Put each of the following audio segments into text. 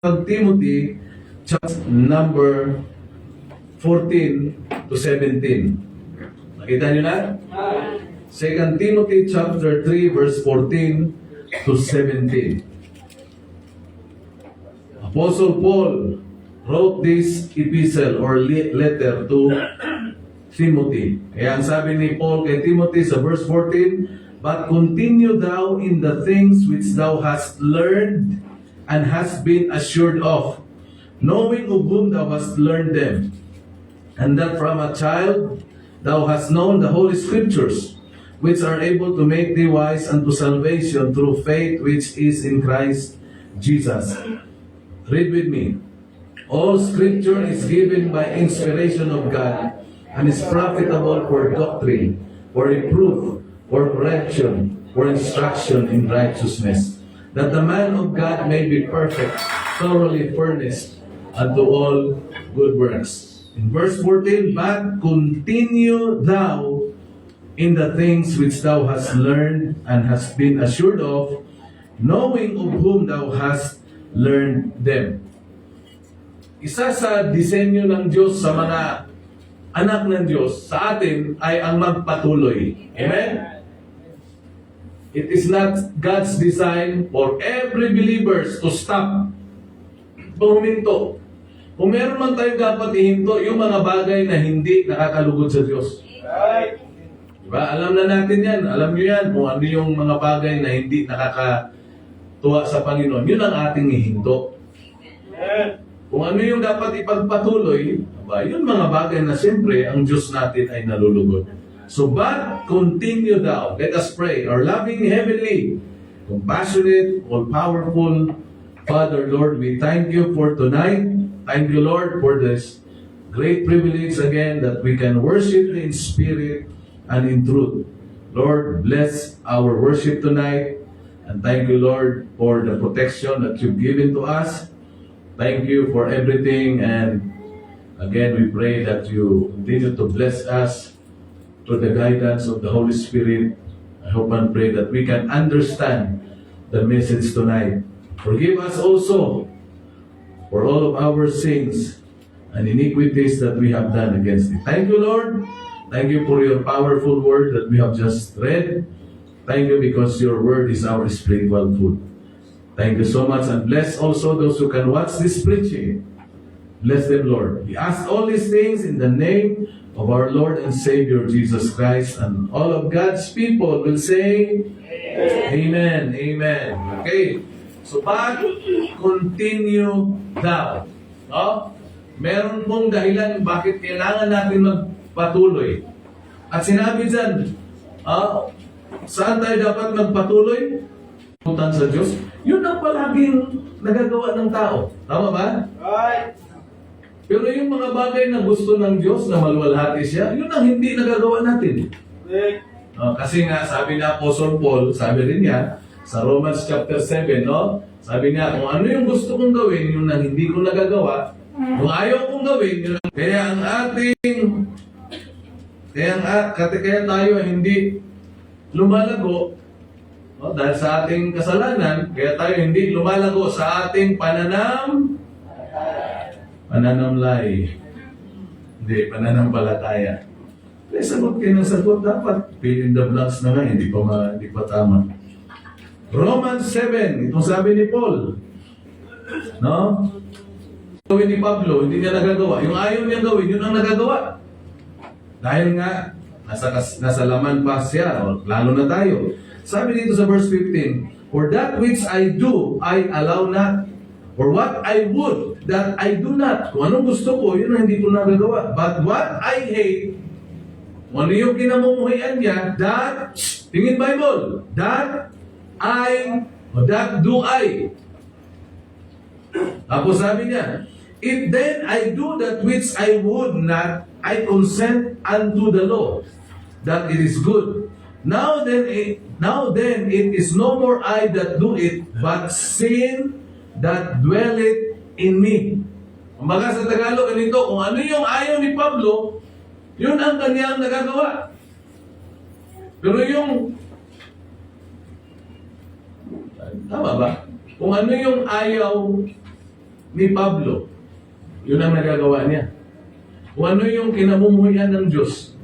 Timothy, chapter number 14 to 17. Nakita niyo na? 2 Timothy chapter 3 verse 14 to 17. Apostle Paul wrote this epistle or letter to Timothy. Kaya ang sabi ni Paul kay Timothy sa verse 14, "But continue thou in the things which thou hast learned and hast been assured of, knowing of whom thou hast learned them, and that from a child thou hast known the Holy Scriptures, which are able to make thee wise unto salvation through faith which is in Christ Jesus." Read with me. "All Scripture is given by inspiration of God, and is profitable for doctrine, for reproof, for correction, for instruction in righteousness, that the man of God may be perfect, thoroughly furnished unto all good works." In verse 14, "But continue thou in the things which thou hast learned and hast been assured of, knowing of whom thou hast learned them." Isa sa disenyo ng Diyos sa mga anak ng Diyos sa atin ay ang magpatuloy. Amen? It is not God's design for every believers to stop, huminto. Kung meron man tayong dapat ihinto, yung mga bagay na hindi nakakalugod sa Diyos. Diba? Alam na natin yan. Alam nyo yan kung ano yung mga bagay na hindi nakakatuwa sa Panginoon. Yun ang ating ihinto. Kung ano yung dapat ipagpatuloy, yun mga bagay na siyempre ang Diyos natin ay nalulugod. So, but continue thou. Let us pray. Our loving, heavenly, compassionate, all-powerful Father, Lord, we thank you for tonight. Thank you, Lord, for this great privilege again that we can worship in spirit and in truth. Lord, bless our worship tonight. And thank you, Lord, for the protection that you've given to us. Thank you for everything. And again, we pray that you continue to bless us through the guidance of the Holy Spirit. I hope and pray that we can understand the message tonight. Forgive us also for all of our sins and iniquities that we have done against thee. Thank you, Lord. Thank you for your powerful word that we have just read. Thank you because your word is our spiritual food. Thank you so much, and bless also those who can watch this preaching. Bless them, Lord. We ask all these things in the name of our Lord and Savior Jesus Christ, and all of God's people will say, Amen. Amen. Okay. So, continue thou. No? Meron pong dahilan bakit kailangan natin magpatuloy. At sinabi dyan, saan tayo dapat magpatuloy? Puntan sa Diyos. Yun ang palaging nagagawa ng tao. Tama ba? Right. Pero yung mga bagay na gusto ng Diyos na maluwalhati siya, yun ang hindi nagagawa natin. Kasi nga, sabi ni Apostle Paul, sabi rin niya, sa Romans chapter 7, no? Sabi niya, kung ano yung gusto kong gawin, yung na hindi ko nagagawa, kung ayaw kong gawin, yun ang... Kaya tayo hindi lumalago, no? Dahil sa ating kasalanan, kaya tayo hindi lumalago sa ating pananamlay. Hindi, pananampalataya. Kaya sagot kayo ng sagot, dapat fill in the blanks na nga, hindi pa tama. Romans 7, itong sabi ni Paul. No? Gawin ni Pablo, hindi niya nagagawa. Yung ayaw niya gawin, yun ang nagagawa. Dahil nga, nasa laman pa siya, lalo na tayo. Sabi dito sa verse 15, "For that which I do, I allow not. For what I would, that I do not." Kung anong gusto ko, yun ang hindi ko nagagawa. "But what I hate," kung ano yung kinamumuhian niya, that, tingin Bible, that do I. Tapos sabi niya, "If then I do that which I would not, I consent unto the law, that it is good. Now then it is no more I that do it, but sin that dwelleth in me." Kumbaga sa Tagalog, ganito, kung ano yung ayaw ni Pablo, yun ang kanyang nagagawa. Pero yung tama ba? Kung ano yung ayaw ni Pablo. Yun ang nagagawa niya. Kung ano yung kinamumuhian ng Diyos.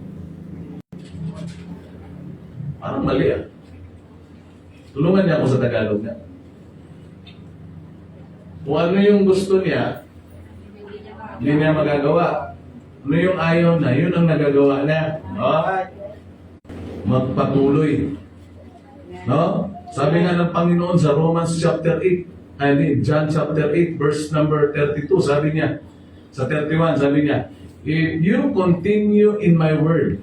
Parang mali ah. Tulungan niya ako sa Tagalog na. Kung ano yung gusto niya, hindi niya magagawa. Ano yung ayaw na, yun ang nagagawa niya. No? Magpatuloy. No? Sabi nga ng Panginoon sa Romans chapter 8, John chapter 8, verse number 32, sabi niya, sa 31, sabi niya, if you continue in my word,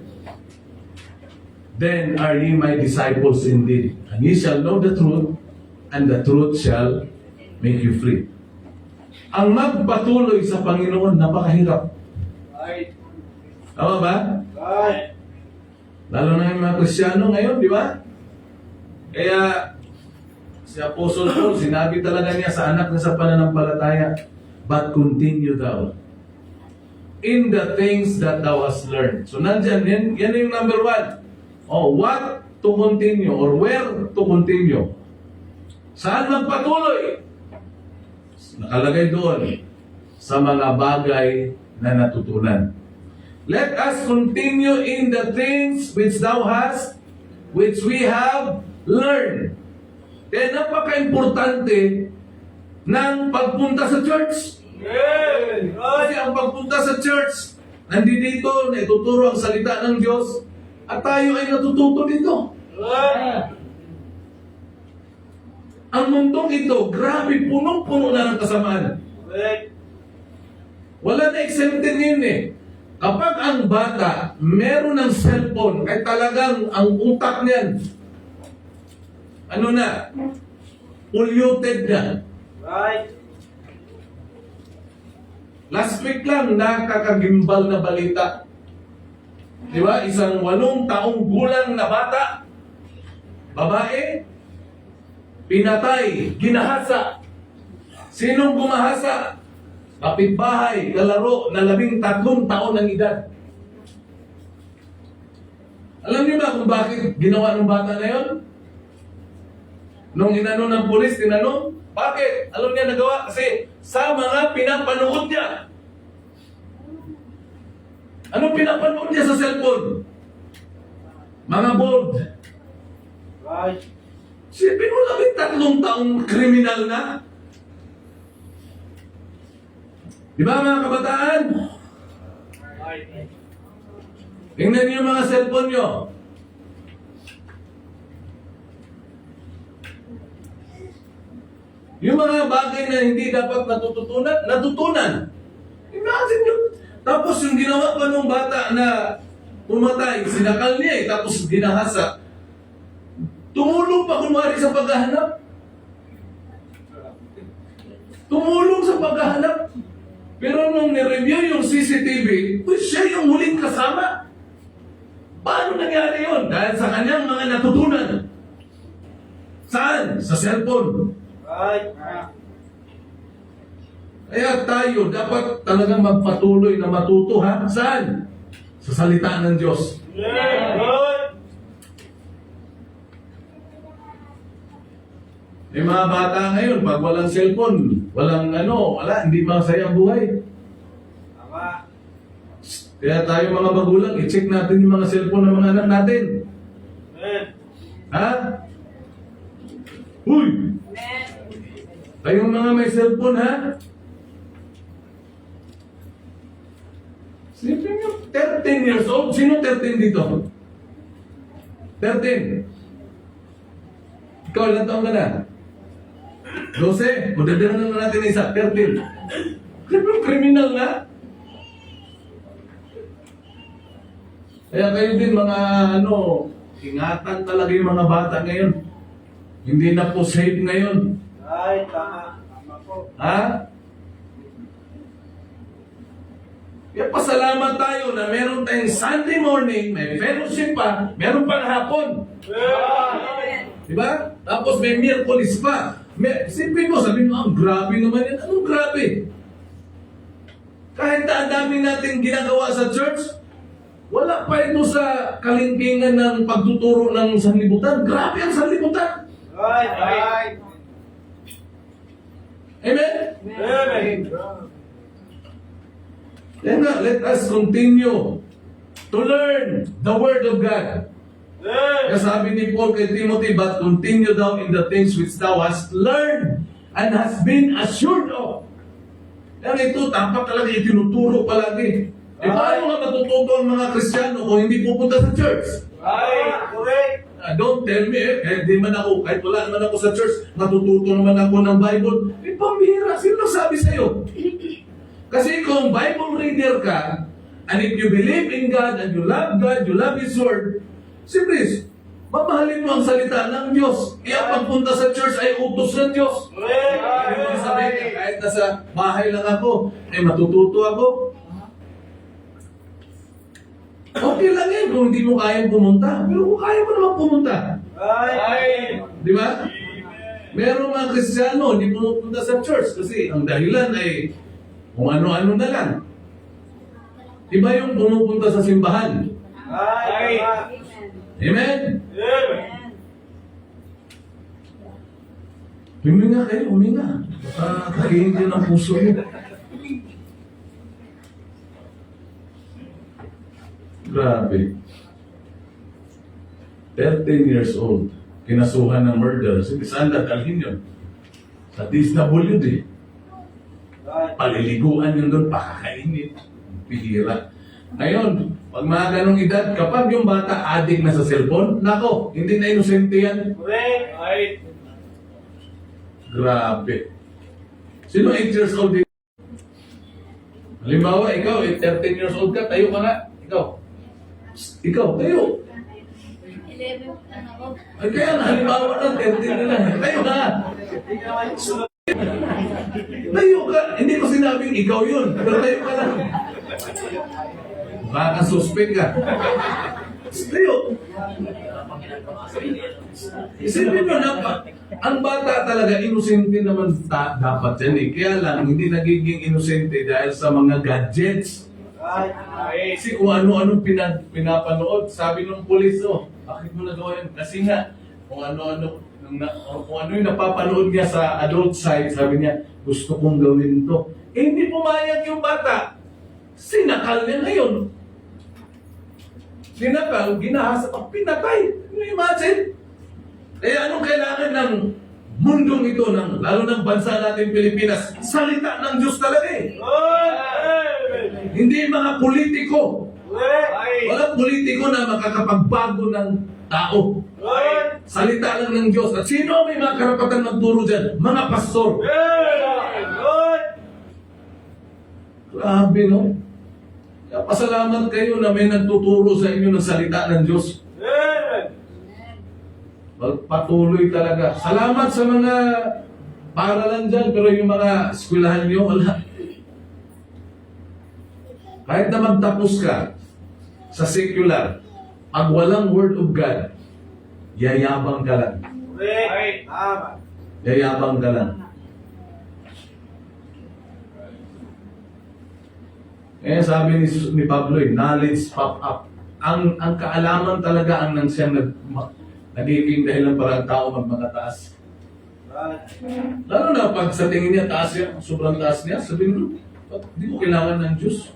then are ye my disciples indeed. And ye shall know the truth, and the truth shall make you free. Ang magpatuloy sa Panginoon, napakahirap. Tama ba? Lalo na yung mga Kristiyano ngayon, di ba? Kaya, si Apostle Paul, sinabi talaga niya sa anak na sa pananampalataya, but continue thou in the things that thou hast learned. So, nandyan, yan yung number 1. Oh, what to continue or where to continue. Saan magpatuloy? Nakalagay doon sa mga bagay na natutunan. Let us continue in the things which thou hast, which we have learned. Kaya napaka-importante ng pagpunta sa church. Kasi ang pagpunta sa church, nandito na ituturo ang salita ng Diyos at tayo ay natututo dito. Ang mundong ito, grabe, punong-puno na ng kasamaan. Wala na exempted yun eh. Kapag ang bata meron ng cellphone, ay talagang ang utak niyan, ano na, polluted na. Last week lang, nakakagimbal na balita. Di ba? Isang 8 taong gulang na bata, babae, pinatay, ginahasa. Sinong gumahasa? Kapitbahay, kalaro na 13 taon ng edad. Alam niyo ba kung bakit ginawa ng bata na yon? Nung inano ng pulis, tinanong, bakit? Alam niya nagawa? Kasi sa mga pinapanood niya. Anong pinapanood niya sa cellphone? Mga bold. Sipin mo lang 3 taong kriminal na. Di ba mga kabataan? Tingnan niyo yung mga cellphone niyo. Yung mga bagay na hindi dapat natutunan. Imagine nyo. Tapos yung ginawa pa nung bata na pumatay, sinakal niya eh, tapos ginahasa. Tumulong pa kunwari sa paghahanap. Tumulong sa paghahanap. Pero nung nireview yung CCTV, siya yung huling kasama. Paano nangyari yun? Dahil sa kanyang mga natutunan. Saan? Sa cellphone. Kaya tayo dapat talagang magpatuloy na matuto, ha? Saan? Sa salita ng Diyos. May mga bata ngayon, pag walang cellphone, walang wala, hindi masaya ang buhay. Kaya tayo mga magulang, i-check natin yung mga cellphone ng mga anak natin. Ha? Uy! Kayong mga may cellphone, ha? Sino yung 13 years old? Sino 13 dito? 13. Ikaw, ilang taon ka na? 12. Magdadala na natin isa. 13. Kriminal na. Kaya kayo din mga ingatan talaga yung mga bata ngayon. Hindi na po safe ngayon. Ay, tama. Tama po. Ha? Kaya pasalamat tayo na meron tayong Sunday morning, may fellowship pa, meron pang hapon. Diba? Tapos may Miyerkules pa. Sipin mo, sabihin mo, grabe naman yan. Anong grabe? Kahit na ang dami natin ginagawa sa church, wala pa ito sa kalingkingan ng pagtuturo ng sanlibutan. Grabe ang sanlibutan. Ay. Amen? Amen. Then let us continue to learn the Word of God. Kaya sabi ni Paul kay Timothy, but continue thou in the things which thou hast learned and hast been assured of. Yan ito, dapat talaga itinuturo palagi. E paano nga matututo ang mga Kristiyano kung hindi pupunta sa church? Correct. Don't tell me, kahit di man ako, kahit wala naman ako sa church, matututo naman ako ng Bible. Eh, pambihira, sino sabi sa'yo? Kasi kung Bible reader ka, and if you believe in God, and you love His Word, siyempre, mamahalin mo ang salita ng Diyos. Kaya pagpunta sa church ay utos ng Diyos. Hindi mo sabihin, kahit nasa bahay lang ako, eh matututo ako. Okay lang yan kung hindi mo kayang pumunta. Pero kung kaya mo naman pumunta. Di ba? Meron mga Kristiyano, hindi pumupunta sa church kasi ang dahilan ay kung ano-ano na lang. Iba yung pumupunta sa simbahan. Amen? Huminga kayo, huminga. Kakihin din ang puso niyo. Grabe. 13 years old, kinasuhan ng murder. Sige, saan dadalhin yun? Sa DSWD. Paliliguan yun doon, pakakainit. Pihira. Ngayon, pag mga ganong edad, kapag yung bata adik na sa cellphone, nako, hindi na inosente yan. Grabe. Sino 8 years old dito? Halimbawa, ikaw, 13 years old ka, tayo ka nga. Ikaw, tayo. 11 lang ako. Ay, kaya na, halimbawa na, 13 na lang. Tayo na. Tayo ka. Hindi ko sinabing ikaw yun. Pero tayo ka lang. Baka suspect ka. Tayo. Isipin mo na, ang bata talaga, inosente naman dapat yan eh. Kaya lang, hindi nagiging inosente dahil sa mga gadgets. Kasi kung ano-ano pinapanood, sabi ng pulis, oh, bakit mo nagawa yan? Kasi nga, kung ano-ano yung napapanood niya sa adult side, sabi niya, gusto kong gawin to. Eh, hindi pumayag yung bata. Sinakal niya ngayon. Sinakal, ginahasa pa, pinatay. Can you imagine? Kaya anong kailangan ng mundong ito, lalo ng bansa natin Pilipinas? Salita ng Diyos talaga eh. Hindi mga politiko. Walang politiko na makakapagbago ng tao. Salita lang ng Diyos. At sino may mga karapatan magturo dyan? Mga pastor. Grabe, no? Kaya pasalamat kayo na may nagtuturo sa inyo ng salita ng Diyos. Patuloy talaga. Salamat sa mga paaralan dyan, pero yung mga eskwelahan nyo, wala. Kahit na magtapos ka sa secular, pag walang Word of God, yayabang ka lang. Yayabang ka lang. Eh, sabi ni Pablo, knowledge pop up. Ang kaalaman talaga ang nang siyang nagiging dahilan para ang tao magmakataas. Lalo na pag sa tingin niya taas yan, sobrang taas niya, sabihin mo, di ko kailangan ng Diyos.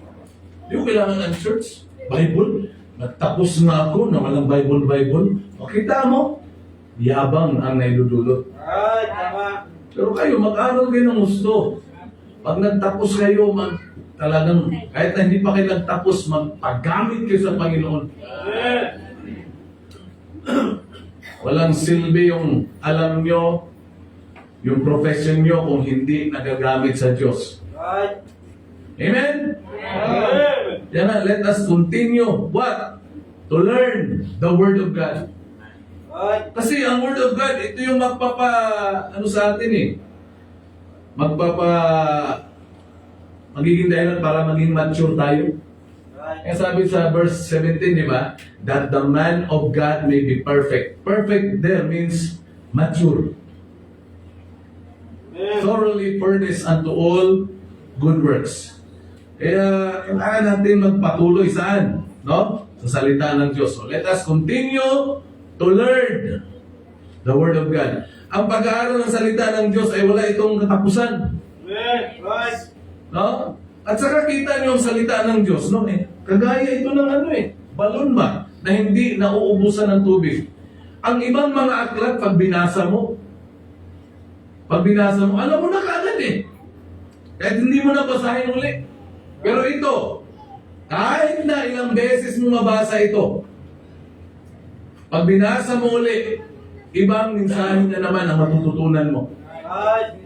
Di ko kailangan ng church, Bible. Nagtapos na ako na walang Bible. O kita mo, yabang ang naidudulot. Pero kayo, mag-aral kayo ng gusto. Pag nagtapos kayo, talagang, kahit na hindi pa kayo nagtapos, magpagamit kayo sa Panginoon. Walang silbi yung alam nyo, yung profession nyo kung hindi nagagamit sa Diyos. Amen? Yan na, let us continue. What? To learn the Word of God. Kasi ang Word of God, ito yung sa atin eh. Magiging dahilan para maging mature tayo. Kaya sabi sa verse 17, di ba? That the man of God may be perfect. Perfect there means mature. Thoroughly furnished unto all good works. Kaya kailangan natin magpatuloy saan? No? Sa salita ng Diyos. So let us continue to learn the Word of God. ang pag-aaral ng salita ng Diyos ay wala itong katapusan. Amen. Right. No? At saka kita niyo ang salita ng Diyos, no? Kagaya ito ng balon ba, na hindi nauubusan ng tubig. Ang ibang mga aklat, pag binasa mo, alam mo na kaagad Kahit hindi mo na basahin uli. Pero ito, kahit na ilang beses mo mabasa ito, pag binasa mo uli, ibang mensahe na naman ang matututunan mo. Right.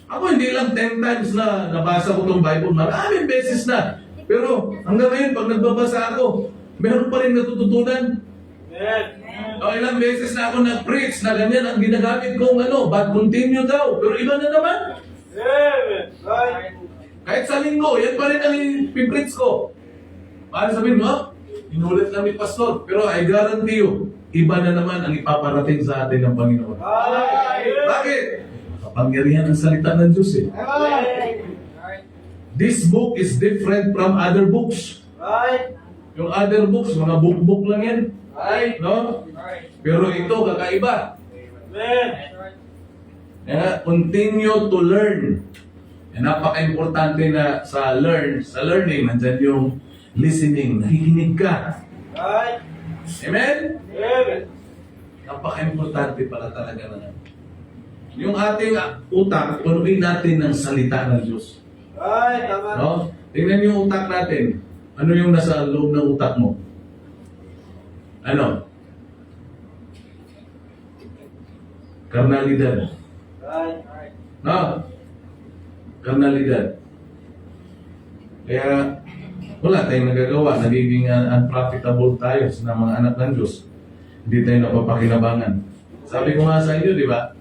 Ako hindi lang 10 times na nabasa ko itong Bible, maraming beses na. Pero hanggang ngayon, pag nagbabasa ako, meron pa rin natututunan. Amen. O ilang beses na ako nag-preach na ganyan ang ginagamit kong but continue daw. Pero iba na naman. Amen. Right. Kahit sa linggo, yan pa rin ang ipipreach ko. Para sabihin mo, inulit namin pastor. Pero I guarantee you, iba na naman ang ipaparating sa atin ng Panginoon. Right. Bakit? Kapangyarihan ng salita ng Diyos Right. This book is different from other books. Right. Yung other books, mga book-book lang yan. Right. No? Pero ito, kakaiba. Amen. Continue to learn. Napaka-importante na sa learning, nandyan yung listening, nakikinig ka. Right. Amen? Amen. Napaka-importante pala talaga na. Yung ating utak, punuin natin ng salita ng Diyos. Right. Tama. No? Tingnan yung utak natin. Ano yung nasa loob ng utak mo? Ano? Karnalidad. Right. No? Karnalidad. Kaya, wala tayong nagagawa. Nagiging unprofitable tayo sa mga anak ng Diyos. Hindi tayo napapakinabangan. Sabi ko nga sa inyo, di ba?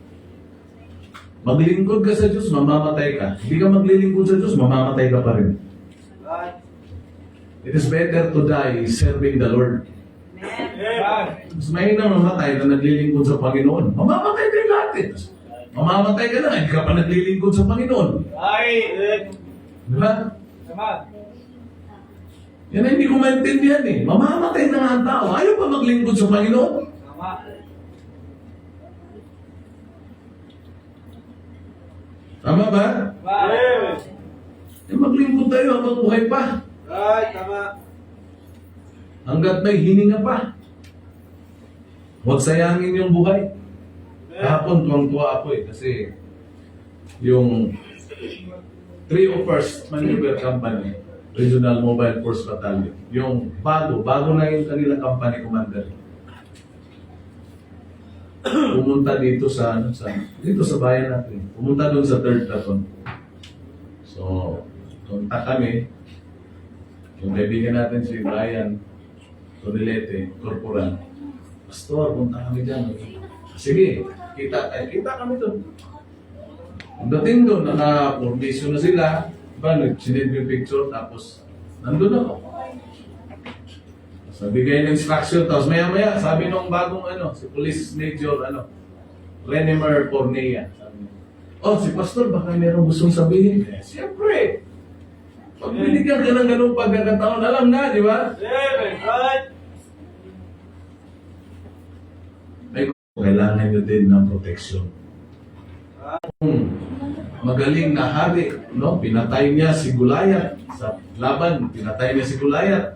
Maglingkod ka sa Diyos, mamamatay ka. Hindi ka maglilingkod sa Diyos, mamamatay ka pa rin. Right. It is better to die serving the Lord. Amen. Mas mahina mamatay na naglilingkod sa Panginoon. Mamamatay tayo lahat Mamamatay ka na, hindi ka pa naglilingkod sa Panginoon. Right. Di ba? Tama. Yan ang hindi ko maintindihan Mamamatay na nga ang tao. Ayaw pa maglingkod sa Panginoon. Tama. Tama ba? Amen. Maglingkod tayo habang buhay pa. Right. Tama. Hanggat may hininga pa. Huwag sayangin yung buhay. Kahapon, tuwang-tuwa ako kasi yung 301st Maneuver Company, Regional Mobile Force Battalion, yung bago na yung kanilang company commander. Pumunta dito sa bayan natin. Pumunta doon sa 3rd Platoon. So, punta kami. Yung kaibigan natin si Brian Tonilete, Corporal. Pastor, punta kami dyan. Sige, kita kami doon. Pagdating doon, naka-formation na sila. Sinend yung picture, tapos nandun ako. So, bigay ng instruction, tapos maya-maya, sabi nung bagong si Police Major, Renimer Pornea. Sabi niya, si Pastor, baka meron gustong sabihin. Siyempre, pag binigyan ka ng ganung pagkakataon, alam na, di ba? Amen. Right. Kailangan nyo din ng proteksyon. Magaling na hari, pinatay niya si Goliath sa laban, pinatay niya si Goliath.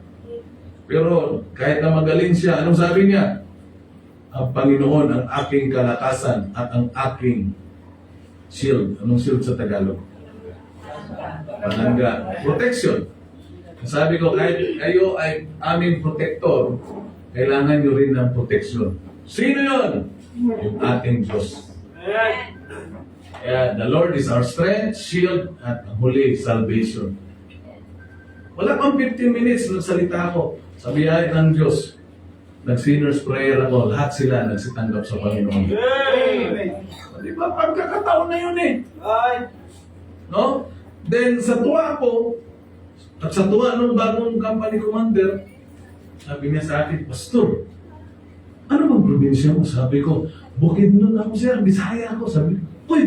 Pero kahit na magaling siya, anong sabi niya? Ang Panginoon ang aking kalakasan at ang aking shield. Anong shield sa Tagalog? Panangga. Protection. Sabi ko, kahit kayo ay aming protector, kailangan nyo rin ng protection. Sino yun? Yung ating Diyos. Amen. Kaya, the Lord is our strength, shield, at holy salvation. Wala pang 15 minutes nagsalita ako sa biyaya ng Diyos. Nag-sinner's prayer ako. Lahat sila nagsitanggap sa Panginoon. Amen. Di ba? Pagkakataon na yun Right. No? Then, sa tuwa ko, at sa tuwa ng bagong company commander, sabi niya sa akin, Pastor, ano bang probinsya mo? Sabi ko, Bukidnon ako, sir. Bisaya ako. Sabi ko, uy,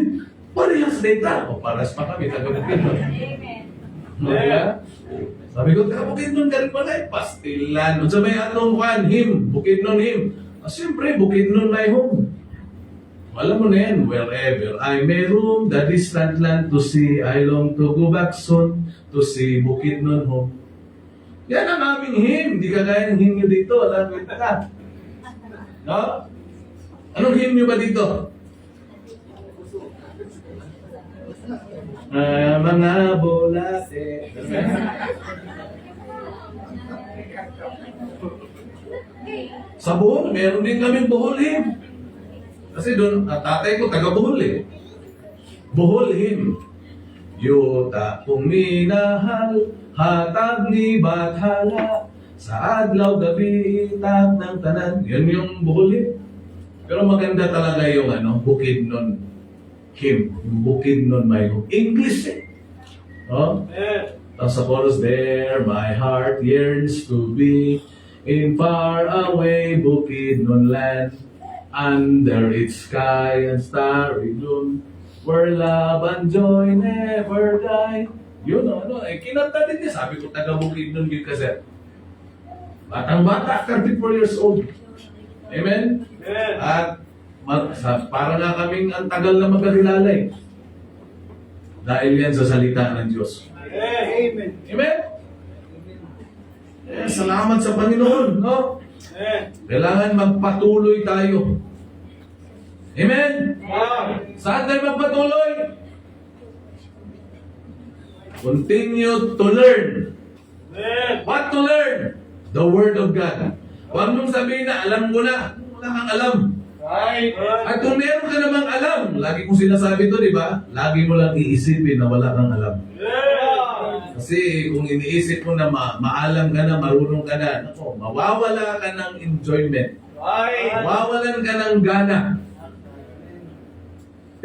parehas data. O, paras pa kami, taga Bukidnon. Amen. Sabi ko, taga Bukidnon ka rin pala pastilan. Doon sa may atong him, Bukidnon him. Siyempre, Bukidnon my home. Alam mo na yan, wherever I may roam the distant land to see, I long to go back soon to see Bukidnon home. Yan ang aming hymn. Hindi kagaya ng hymn nyo dito. Alam mo ka. No? Anong hymn nyo ba dito? Mga bolate. Sa Bohol, meron din kaming Bohol hymn. Kasi doon, tatay ko taga Bohol eh. Bohol hymn. Yuta kong minahal, hatag ni Bathala, sa adlaw gabi itag ng tanan. Yun yung Bohol hymn. Pero maganda talaga yung Bukidnon hymn. Bukidnon may English eh. Oh? Amen. Tapos sa chorus, there my heart yearns to be in far away Bukidnon land, under its sky and starry gloom, where love and joy never die. Yun, kinanta din niya. Sabi ko, taga Bukidnon yun kasi. Batang-bata, 34 years old. Amen? Amen. At para nga kaming ang tagal na magkakilala eh. Dahil yan sa salita ng Diyos. Amen. Amen? Salamat sa Panginoon, no? Amen. Kailangan magpatuloy tayo. Amen? Saan tayo magpatuloy? Continue to learn. Amen. What to learn? The Word of God. Huwag mong sabihin na alam ko na. Wala kang alam. Right. At kung meron ka namang alam, lagi kong sinasabi to, di ba? Lagi mo lang iisipin na wala kang alam. Yeah. Kasi kung iniisip mo na maalam ka na, marunong ka na, mawawala ka ng enjoyment. Right. Mawawalan ka ng gana.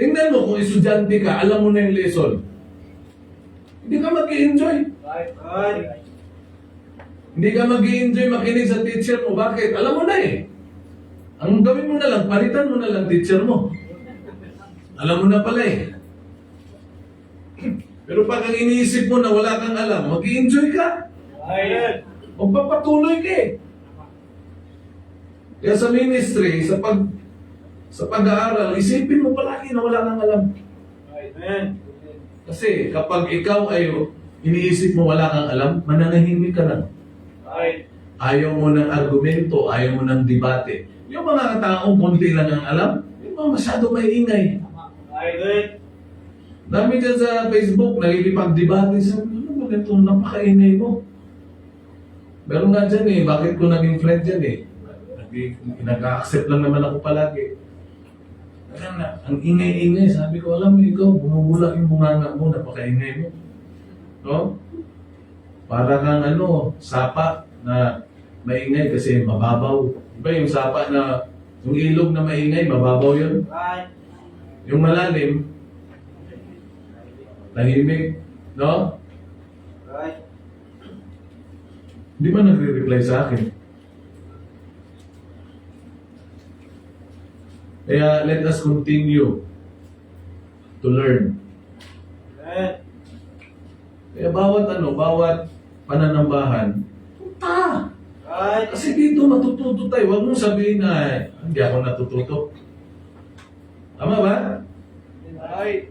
Tingnan mo, kung estudyante ka, alam mo na yung lesson. Hindi ka mag-i-enjoy. Right. Hindi ka mag-i-enjoy makinig sa teacher mo. Bakit? Alam mo na eh. Ang gawin mo na lang, palitan mo na lang teacher mo. Alam mo na pala eh. Pero pag ang iniisip mo na wala kang alam, mag-i-enjoy ka. Right. Magpapatuloy ka eh. Kaya sa ministry, sa pag-aaral, isipin mo palagi na wala kang alam. Amen. Kasi kapag ikaw ay iniisip mo wala kang alam, mananahimik ka lang. Right. Ayaw mo ng argumento, ayaw mo ng debate. Yung mga taong konti lang ang alam, yung mga masyado may ingay. Right. Dami dyan sa Facebook, nakikipag-debate sa ano ba ito, napakaingay mo. Pero nga dyan eh, bakit ko naging friend dyan eh? Nag-accept lang naman ako palagi. Ang ingay-ingay, sabi ko, alam mo ikaw, bumubula yung bunganga mo, napakaingay mo. No? Para kang sapa na maingay kasi mababaw. Diba yung sapa na, yung ilog na maingay, mababaw yun. Right. Yung malalim, tahimik. No? Right. Hindi ba nagre-reply sa akin? Kaya let us continue to learn. Amen. Kaya bawat pananambahan, punta! Right. Kasi dito matututo tayo. Huwag mong sabihin na, hindi ako natututo. Tama ba? Right.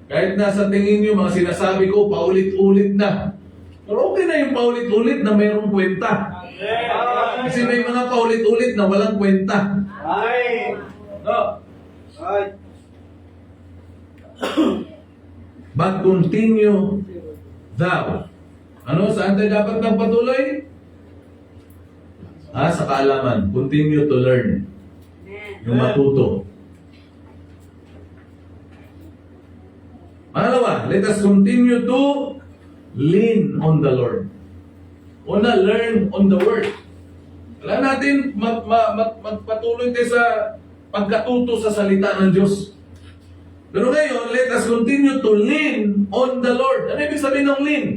Kahit nasa tingin nyo, mga sinasabi ko, paulit-ulit na. Pero okay na yung paulit-ulit na mayroong kwenta. Amen. Kasi may mga paulit-ulit na walang kwenta. Right. No? Right. But continue thou. Saan tayo dapat magpatuloy? Sa kaalaman. Continue to learn. Yung matuto. Pangalawa, let us continue to lean on the Lord. Una, learn on the Word. Kailangan natin magpatuloy tayo sa pagkatuto sa salita ng Diyos. Pero ngayon, let us continue to lean on the Lord. Ano ibig sabihin ng lean?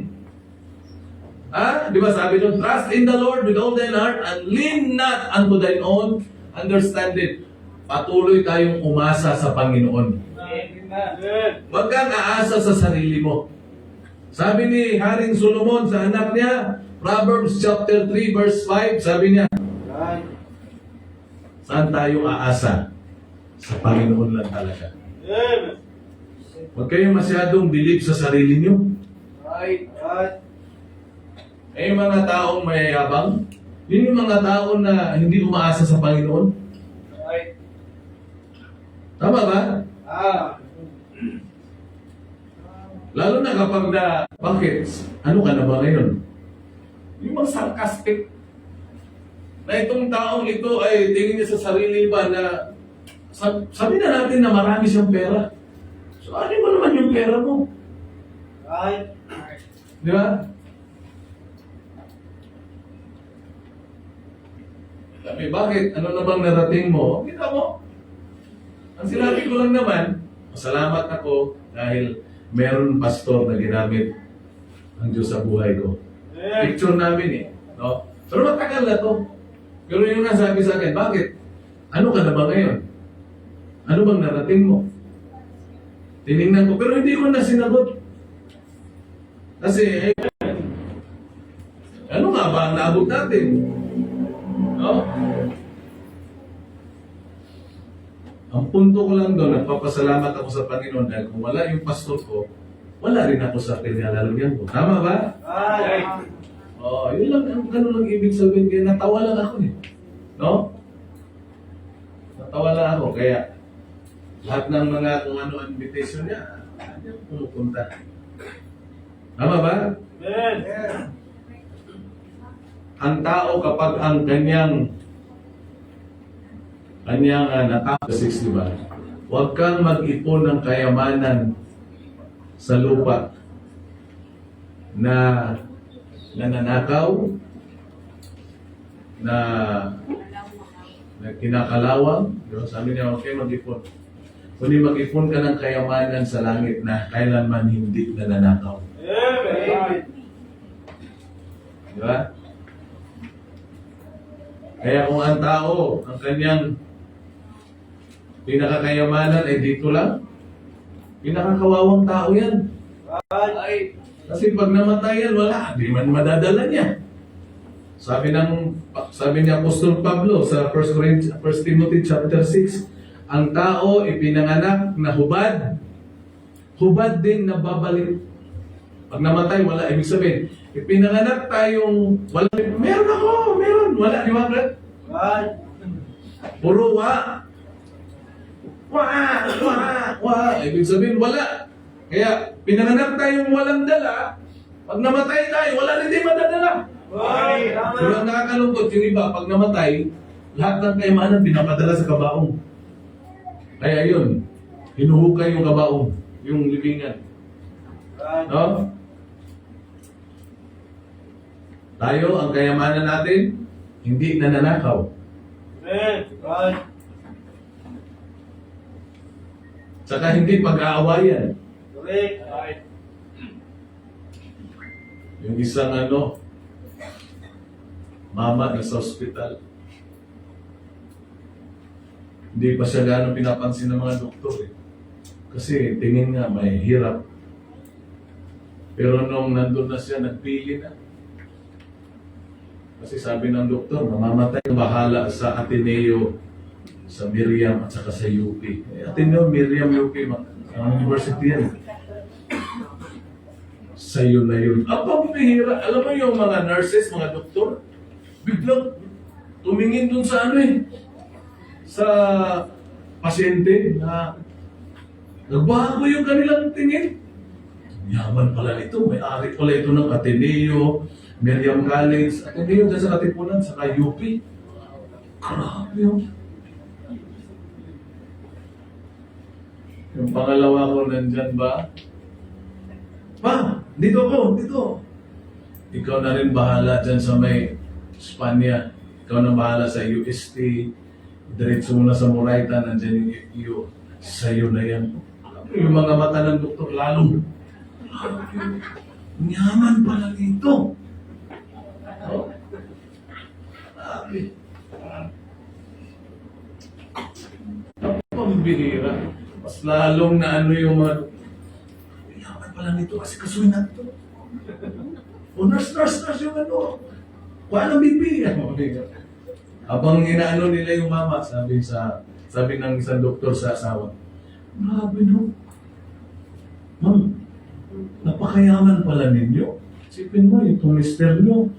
Di ba sabi doon, trust in the Lord with all thine heart and lean not unto thine own understanding. Patuloy tayong umasa sa Panginoon. Amen. Huwag kang aasa sa sarili mo. Sabi ni Haring Solomon sa anak niya, Proverbs chapter 3 verse 5, sabi niya, Right. saan tayo aasa? Sa Panginoon lang talaga. Amen. Huwag kayong masyadong believe sa sarili nyo. Right. Right. Eh, yung mga taong mayayabang, yun yung mga taong na hindi umaasa sa Panginoon. Right. Tama ba? Ah. Lalo na kapag bakit? Ano ka na ba ngayon? Yung mga sarcastic. Na itong taong ito ay tingin niya sa sarili ba na sabi na natin na marami siyang pera. So, ano mo naman yung pera mo? Right. Di ba? Sabi, bakit? Ano na bang narating mo? Kita mo. Ang sinabi ko lang naman, masalamat ako dahil meron pastor na ginamit ang Diyos sa buhay ko. Amen. Picture namin eh. No? Pero matagal na to. Pero yung nasabi sa akin, bakit? Ano ka na ba ngayon? Ano bang narating mo? Tinignan ko, pero hindi ko na sinagot. Kasi, ano nga ba ang naabot natin? No? Ang punto ko lang doon, nagpapasalamat ako sa Panginoon dahil kung wala yung pastor ko, wala rin ako sa pinalaluyan ko. Tama ba? Right. Oh, yun lang, ganun lang ibig sabihin. Kaya natawa lang ako eh. No? Natawa lang ako. Kaya, lahat ng mga kung ano invitation niya, diyan pumupunta. Tama ba? Amen. Ang tao kapag ang kanyang natapos 6, di ba? Huwag kang mag-ipon ng kayamanan sa lupa na nananakaw, na kinakalawang. Diba? Sabi niya, okay, mag-ipon. Kundi mag-ipon ka ng kayamanan sa langit na kailanman hindi nananakaw. Amen. Di ba? Kaya kung ang tao, ang kanyang pinakakayamanan ay dito lang, pinakakawawang tao yan. Right. Kasi pag namatay yan, wala, di man madadala niya. Sabi ni Apostol Pablo sa 1 Timothy chapter 6, ang tao ipinanganak na hubad, hubad din na babalik. Pag namatay, wala. Ibig sabihin, ipinanganak tayong wala. Meron. Wala, di ba, Brad? Right. Puro wa. Ibig sabihin, wala. Kaya, pinanganak tayong walang dala. Pag namatay tayo, wala rin din madadala. Right. Pero ang nakakalungkot yung iba, pag namatay, lahat ng kayamanan pinapadala sa kabaong. Kaya yun, hinuhukay yung kabaong, yung libingan. Right. No? Tayo, ang kayamanan natin, hindi nananakaw. Amen. Right. Saka hindi pag-aawayan. Correct. Right. Yung isang mama na sa ospital. Hindi pa siya gano'ng pinapansin ng mga doktor eh. Kasi tingin nga may hirap. Pero nung nandun na siya, nagpili na. Kasi sabi ng doktor, mamamatay ang bahala sa Ateneo, sa Miriam at saka sa UP. Eh, Ateneo, Miriam, UP, ang university yan. Sa'yo na yun. Ang pihira. Alam mo yung mga nurses, mga doktor, biglang tumingin dun sa sa pasyente na nagbago yung kanilang tingin. Yaman pala nito. May-ari pala ito ng Ateneo, Miriam College, Ateneo dyan sa Katipunan, saka UP. Grabe yun. Yung pangalawa ko nandyan ba? Pa, dito ko, dito. Ikaw na rin bahala dyan sa may Espanya. Ikaw na bahala sa UST. Diretso mo na sa Moraita, nandyan yung sa'yo na yan. Yung mga mata ng doktor, lalong. Nyaman pala dito. Oh. Grabe. Pambihira. Mas lalong na yung mga yaman pala nito kasi kasuin na ito. O nurse yung walang BP. Habang inaano nila yung mama, sabi sa Sabi ng isang doktor sa asawa, grabe no. Ma'am, napakayaman pala ninyo. Isipin mo, itong mister nyo,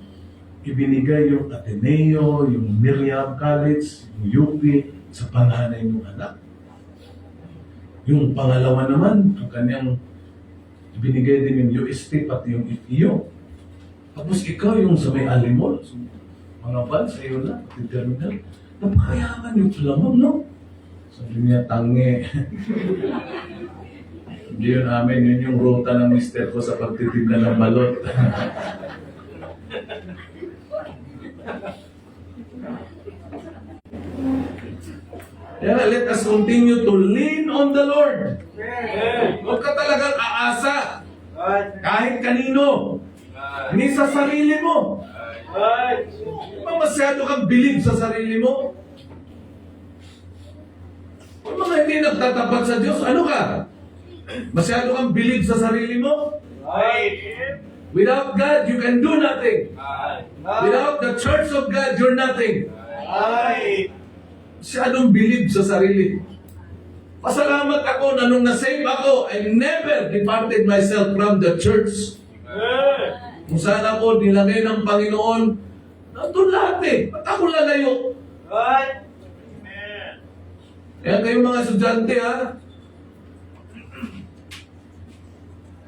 ibinigay yung Ateneo, yung Miriam College, yung UP sa panganay ng anak. Yung pangalawa naman, ang kanyang ibinigay din yung UST pati yung FEO. Tapos ikaw yung sa may Alimol, mga ban, sa iyo na, pati terminal. Napakayaman yung pala, ma'am, no? Sabi niya, tangi. Hindi yun amin, yun yung ruta ng mister ko sa pagtitinda ng balot. Kaya let us continue to lean on the Lord. Amen. Huwag ka talagang aasa Right. kahit kanino. Ni sa sarili mo. Right. Di ba masyado kang bilib sa sarili mo? Kung mga hindi nagtatapat sa Diyos, ano ka? Masyado kang bilib sa sarili mo? Right. Without God, you can do nothing. Without the church of God, you're nothing. Right. Masyadong bilib sa sarili. Pasalamat ako na nung nasave ako, I never departed myself from the church. Amen. Kung saan ako nilagay ng Panginoon, nandun lahat eh. Ba't ako lalayo? Right. Amen. Kaya kayong mga estudyante ha,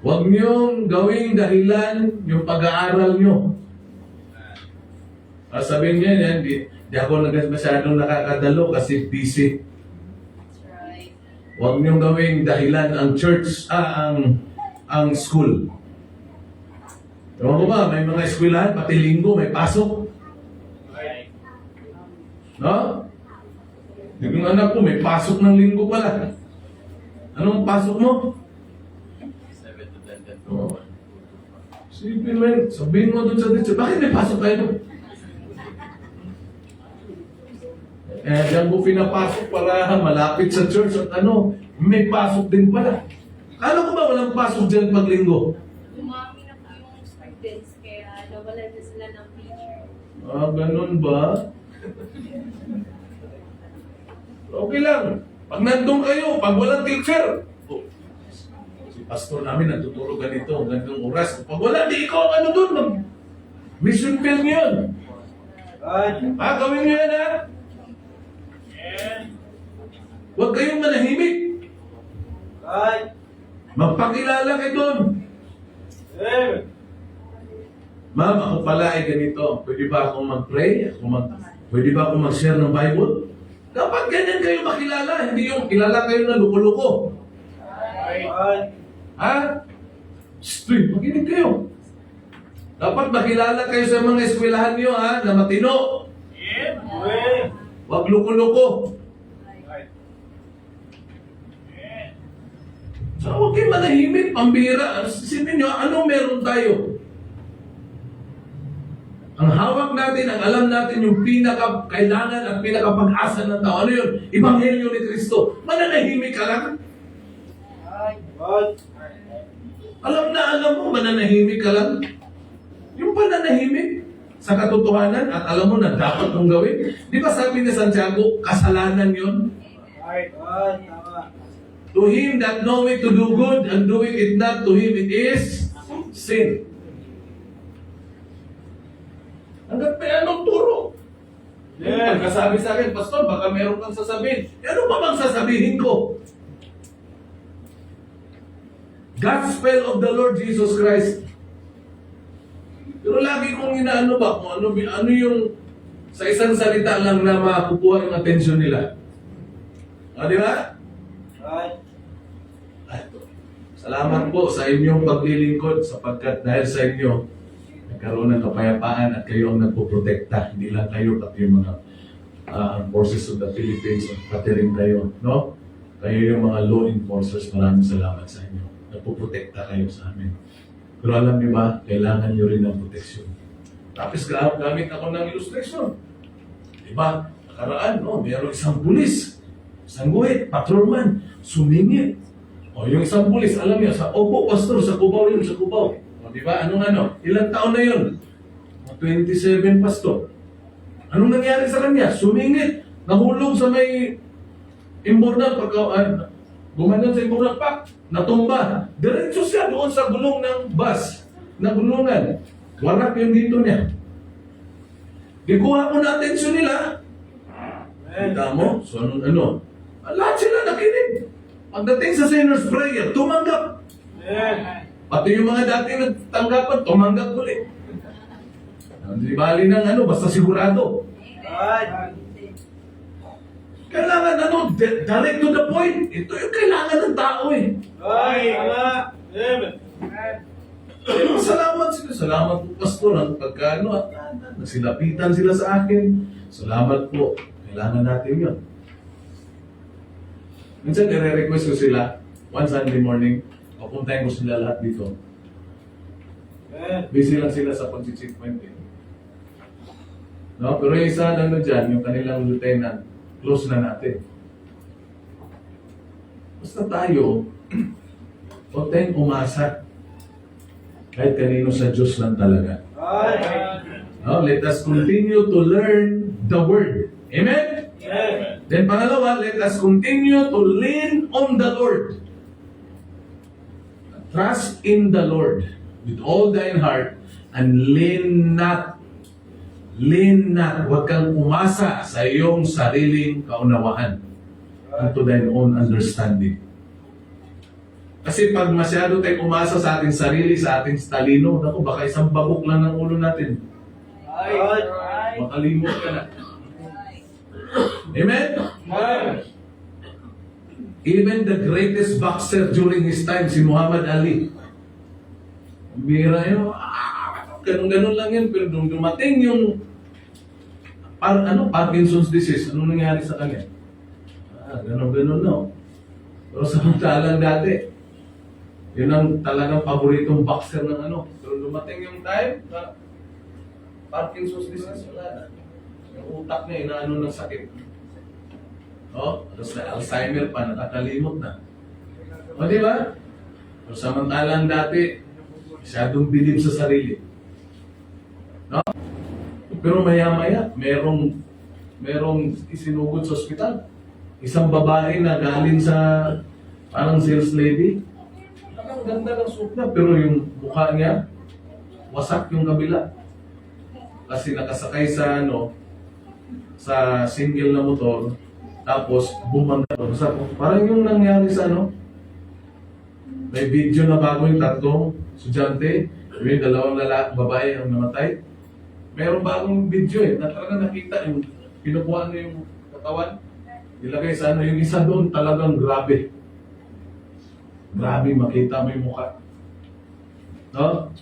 huwag niyong gawing dahilan yung pag-aaral niyo. Sabihin niya, di ako masyadong nakakadalo kasi busy. That's right. Huwag niyong gawing dahilan ang church, ang school. Ewan ko ba, may mga eskwelahan, pati linggo, may pasok. Right. No? Yung anak ko, may pasok ng linggo pala. Anong pasok mo? 7 to 10. Oh. Sabihin mo doon sa teacher, bakit may pasok kayo doon? Diyan ko pinapasok para malapit sa church at may pasok din pala. Kala ko ba walang pasok dyan pag linggo? Umami na po yung students, kaya nawalan na sila ng teacher. Ganun ba? Okay lang. Pag nandun kayo, pag walang teacher, si pastor namin natuturo ganito, ganitong oras. Pag wala, di ikaw doon, mission field nyo yun. Right. Gawin nyo yan ha. Amen. Huwag kayong manahimik. Right. Magpakilala kayo doon. Amen. Ma'am, ako pala ay ganito. Pwede ba akong mag-pray? Pwede ba akong mag-share ng Bible? Dapat ganyan kayo makilala. Hindi yung kilala kayo na luko-luko. Right. Ha? Shh, makinig kayo. Dapat makilala kayo sa mga eskwelahan niyo ha, na matino. Amen. Huwag luko-luko. Right. So, huwag kayo manahimik, pambira. Isipin nyo, ano meron tayo? Ang hawak natin, ang alam natin, yung pinaka-kailangan at pinaka-pag-asa ng tao. Ano yun? Ebanghelyo ni Kristo. Mananahimik ka lang. Right. Alam mo, mananahimik ka lang. Yung pananahimik sa katotohanan at alam mo na dapat mong gawin. Di ba sabi ni Santiago, kasalanan yun? Right. Right. Tama. To him that knoweth to do good and doing it not, to him it is sin. Hanggat may anong turo. Yeah. Pagkasabi sa akin, Pastor, baka meron kang sasabihin. Ano pa bang sasabihin ko? Gospel of the Lord Jesus Christ. Pero lagi kong inaano ba, kung ano yung sa isang salita lang na makukuha yung atensyon nila. Di ba? Right. Salamat po sa inyong paglilingkod sapagkat dahil sa inyo, nagkaroon ng kapayapaan at kayo ang nagpoprotekta. Hindi lang kayo, pati yung mga forces of the Philippines, pati rin kayo. No? Kayo yung mga law enforcers, maraming salamat sa inyo. Nagpoprotekta kayo sa amin. Pero alam niyo ba, kailangan niyo rin ng proteksyon. Tapos gamit ako ng illustration. Diba? Nakaraan, mayroong isang pulis, isang guhit, patrolman, sumingit. Yung isang pulis, alam niyo, pastor, sa Cubao yun, sa Cubao. Diba? Ilang taon na yun? 27, pastor. Anong nangyari sa kanya? Sumingit, nahulog sa may Imbornal, gumanon sa imbornal, pak, natumba. Diretso siya doon sa gulong ng bus, na gulungan. Warak yung dito niya. Gikuha mo na atensyon nila. Kita mo? So, ano? Lahat sila nakinig. Pagdating sa sinner's prayer, tumanggap. Pati yung mga dating nagtanggapan, tumanggap ulit. Hindi bali ng ano, basta sigurado. Kailangan ano, direct to the point. Ito yung kailangan ng tao eh. Salamat sila. Salamat po, Pastor. Ang pagkano at nagsilapitan sila sa akin. Salamat po. Kailangan natin yun. Minsan, nire-request ko sila, one Sunday morning, papuntahin ko sila lahat dito. Busy lang sila sa pag-checkpoint eh. No? Pero yung isa ano dyan, yung kanilang lieutenant, close na natin. Basta tayo, huwag tayong umasa. Kahit kanino sa Diyos lang talaga. No? Let us continue to learn the Word. Amen? Then pangalawa, let us continue to lean on the Lord. Trust in the Lord with all thine heart and lean not. Huwag kang umasa sa iyong sariling kaunawaan unto thine own understanding. Kasi pag masyado tayong umasa sa ating sarili, sa ating talino, naku, baka isang babok lang ng ulo natin. Makalimot ka na. Amen? Even the greatest boxer during his time, si Muhammad Ali. Bira yun, ganun-ganun lang yun, pero nung dumating yung Parkinson's disease, anong nangyari sa kanya? Ganun-ganun no. Pero samantalang dati, yun ang talagang paboritong boxer ng ano. Pero dumating yung time, Parkinson's disease, wala na. Yung utak niya, inaano ng sakit. No? Tapos na Alzheimer pa, nakakalimot na. O di ba? Pero samantalang dati, masyadong bilib sa sarili. No? Pero maya-maya, merong isinugod sa ospital. Isang babae na galing sa parang sales lady. Ang ganda ng suot niya, pero yung mukha niya, wasak yung kabila. Kasi nakasakay sa sa single na motor, tapos bumangga. Parang yung nangyari sa may video na bago yung tatlong estudyante, yung dalawang babae ang namatay. Mayroong bagong video na talagang nakita yung pinukuha na yung katawan, ilagay sa yung isa doon talagang grabe. Grabe makita mo yung mukha. No?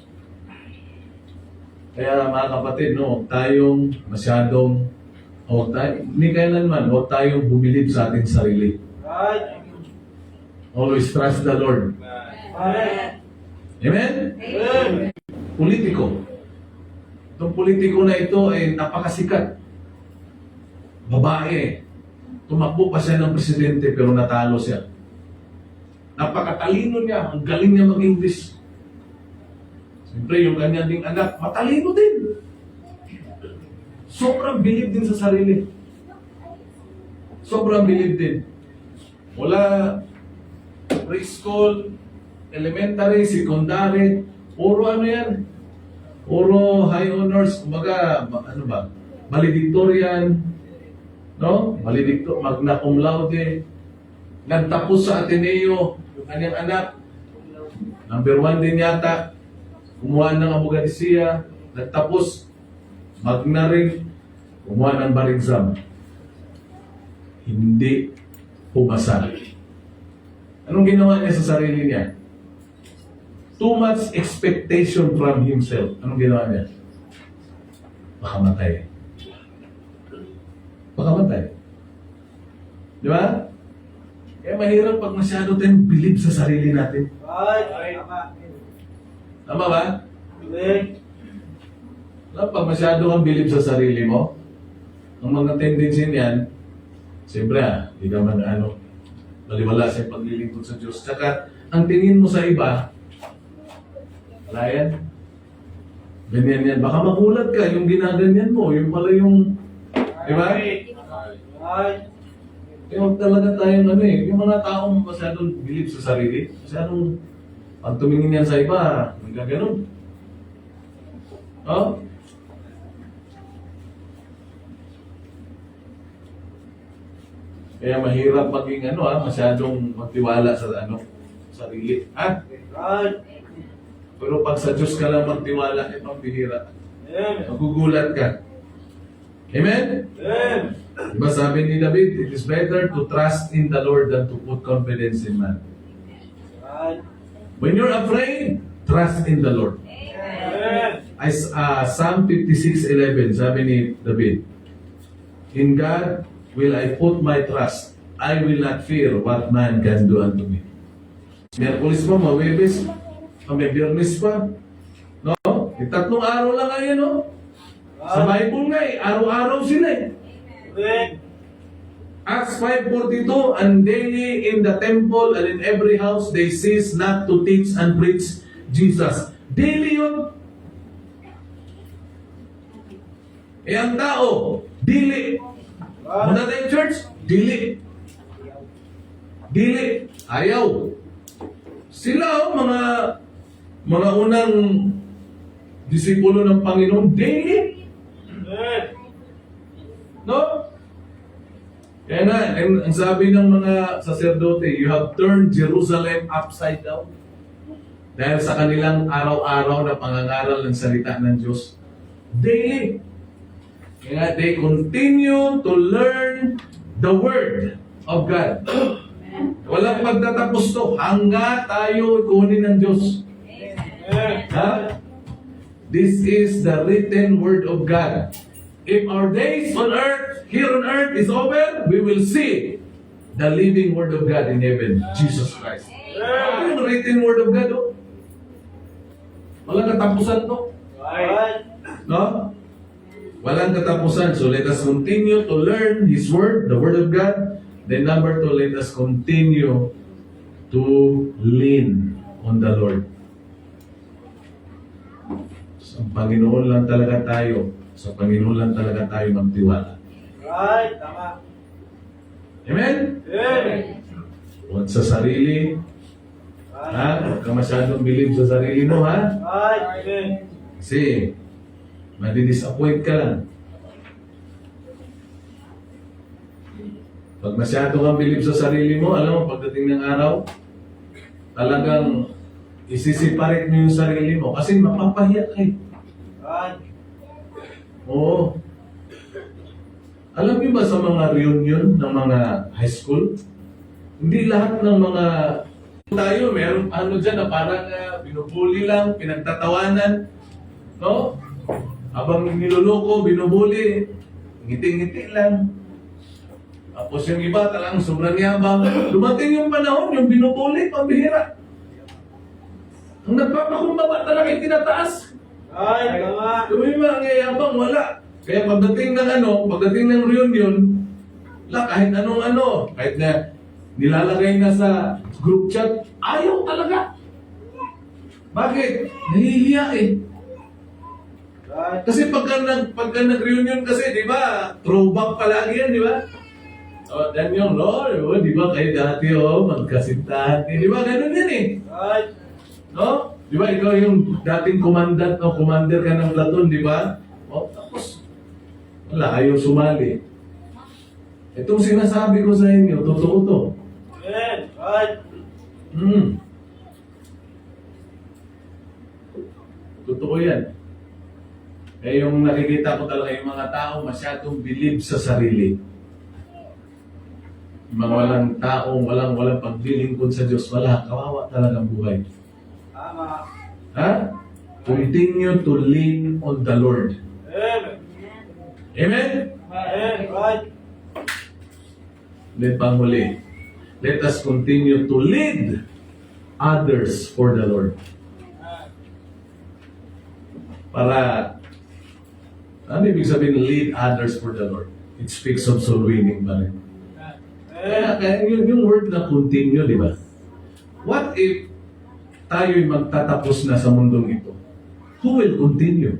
Kaya mga kapatid, huwag tayong masyadong, hindi kailanman, huwag tayong bumilib sa ating sarili. Always trust the Lord. Amen? Politiko. Itong politiko na ito ay napakasikat. Babae. Tumakbo pa siya ng presidente pero natalo siya. Napakatalino niya. Ang galing niya mag-English. Siyempre, yung kanya ding anak, matalino din. Sobrang bilib din sa sarili. Sobrang bilib din. Wala preschool, elementary, secondary, puro yan. Puro high honors, kumbaga, valedictorian, no? Magna cum laude, nagtapos sa Ateneo, yung kanyang anak, number 1 din yata, kumuha ng abogadisiya, nagtapos, magna rin, kumuha ng bar exam. Hindi pumasa. Anong ginawa niya sa sarili niya? Too much expectation from himself. Anong ginawa niya? Makamatay. Makamatay. Di ba? Kaya mahirap pag masyado tayong bilib sa sarili natin. Tama ba? Pag masyado kang bilib sa sarili mo, ang mga tendency niyan, siyempre hindi ka man maliwala sa paglilingkod sa Diyos. Tsaka, ang tingin mo sa iba, wala yan. Ganyan yan. Baka magulat ka, yung ginaganyan mo, yung pala yung, di ba? Kaya huwag talaga tayong ano eh, yung mga taong masyadong believe sa sarili, masyadong pag tumingin yan sa iba, nagkaganon. Oh? Kaya mahirap maging masyadong magtiwala sa sarili. Right. Pero pag sa Diyos ka lang magtiwala, pambihira. Amen. Magugulat ka. Amen? Amen. Diba sabi ni David, it is better to trust in the Lord than to put confidence in man. Right. When you're afraid, trust in the Lord. Amen. Psalm 56:11, sabi ni David, in God will I put my trust. I will not fear what man can do unto me. Miyerkules pa, Mawebes, may Biyernes pa. No? Tatlong araw lang kayo, no? Sa Bible nga araw-araw sila Amen. Acts 5:42, and daily in the temple and in every house they cease not to teach and preach Jesus. Daily yun. Ang tao, dili. Muna tayong church, dili. Dili. Ayaw. Sila, mga unang disipulo ng Panginoon, daily. Amen. No? Kaya nga, ang sabi ng mga saserdote, you have turned Jerusalem upside down. Dahil sa kanilang araw-araw na pangangaral ng salita ng Diyos. Daily. Kaya they continue to learn the Word of God. Walang pagtatapos to hangga tayo kunin ng Diyos. Amen. Ha? This is the written Word of God. If our days on earth, here on earth is over, we will see the living Word of God in heaven, Jesus Christ. Ito yung written Word of God, oh. Walang katapusan to. Right. No? Walang katapusan. So let us continue to learn His Word, the Word of God. Then number 2, let us continue to lean on the Lord. Sa Panginoon lang talaga tayo. Sa Panginoon lang talaga tayo magtiwala. Right. Tama. Amen? Amen. Huwag sa sarili. Ha? Huwag ka masyadong believe sa sarili mo, ha? Right. Amen. Kasi, madidisappoint ka lang. Pag masyado kang believe sa sarili mo, alam mo, pagdating ng araw, talagang isisiparate mo yung sarili mo kasi mapapahiya ka eh. Right. Oo. Alam niyo ba sa mga reunion ng mga high school, hindi lahat ng mga tayo, meron dyan na parang binubuli lang, pinagtatawanan, no? Habang niloloko, binubuli, ngiti-ngiti lang. Tapos yung iba talagang sobrang yabang. Dumating yung panahon, yung binubuli, pambihira. Ang nagpapakumbaba talaga yung tinataas. Right. Tama. Yung iba, ang yayabang, wala. Kaya pagdating ng reunion, kahit anong kahit na nilalagay na sa group chat, ayaw talaga. Bakit? Nahihiya eh. Right. Kasi pagka nag-reunion kasi, di ba, throwback palagi yan, di ba? O, dan yung, di ba, kayo dati, magkasintahan. Di ba, ganun yan eh. Right. No? Di ba, ikaw yung dating commandant o commander ka ng platoon, di ba? O, tapos, wala, ayaw sumali. Itong sinasabi ko sa inyo, totoo to. Amen. Right. Totoo yan. Eh, yung nakikita ko talaga yung mga tao masyadong believe sa sarili. Yung mga walang taong, walang paglilingkod sa Diyos, wala, kawawa talagang buhay. Tama. Ha? Continue to lean on the Lord. Amen. Amen? Amen. Right. Then panghuli, let us continue to lead others for the Lord. Para, ano ibig sabihin lead others for the Lord? It speaks of soul winning ba rin? Kaya yung word na continue, di ba? What if tayo'y magtatapos na sa mundong ito? Who will continue?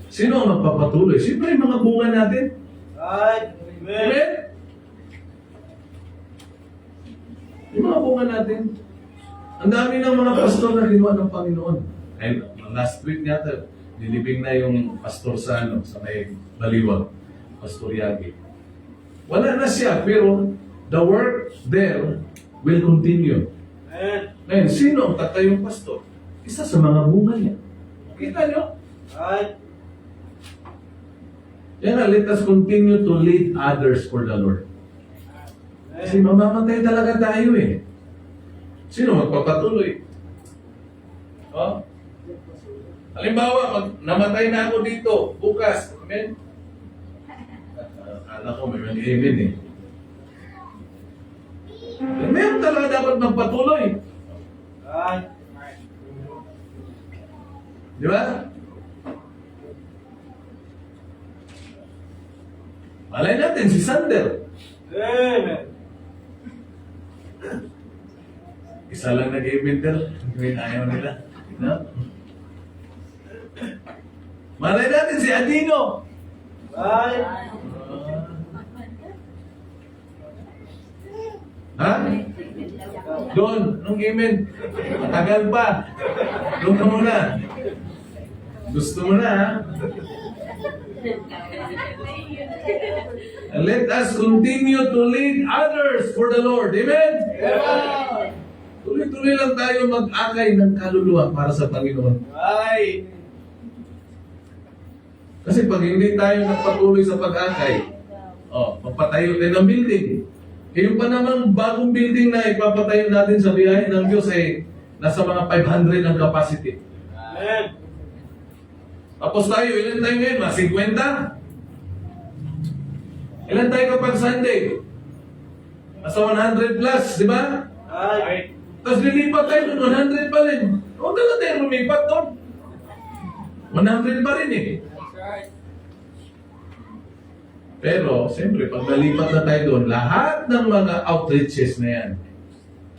Sino ang magpapatuloy? Siyempre yung mga bunga natin. Right. Amen. Amen? Yung mga bunga natin. Ang dami ng mga pastor na ginawa ng Panginoon. Ay, last week yata, nilibing na yung pastor sa sa may Baliwag, Pastor Yagi. Wala na siya, pero the work there will continue. Amen. Ngayon, sino ang tatayong pastor? Isa sa mga bunga niya. Kita nyo? Right. Yan na, let us continue to lead others for the Lord. Kasi mamamatay talaga tayo eh. Sino magpapatuloy? Oh? Halimbawa, namatay na ako dito, bukas. Amen? Akala ko may amen eh. Meron talaga dapat magpatuloy. Right. Di ba? Malay natin si Sander. Amen. Isa lang nag-amen there. Ngayon ayaw nila. No? Malay natin si Adino. Right. Ha? Doon, nung amen. Matagal pa. Doon ka muna. Gusto mo na, ha? And let us continue to lead others for the Lord. Amen? Amen. Tuloy-tuloy lang tayo mag-akay ng kaluluwa para sa Panginoon. Right. Kasi pag hindi tayo nagpatuloy sa pag-akay, magpatayo tayo ng building. Eh, yung pa naman bagong building na ipapatayo natin sa biyahe ng Diyos ay nasa mga 500 ang capacity. Amen. Tapos tayo, ilan tayo ngayon? Mga 50? Ilan tayo kapag Sunday? Nasa 100 plus, di ba? Right. Tapos lilipat tayo doon, 100 pa rin. Huwag na lang tayo lumipat doon. 100 pa rin eh. Pero, siyempre, pag nalipat na tayo doon, lahat ng mga outreaches na yan,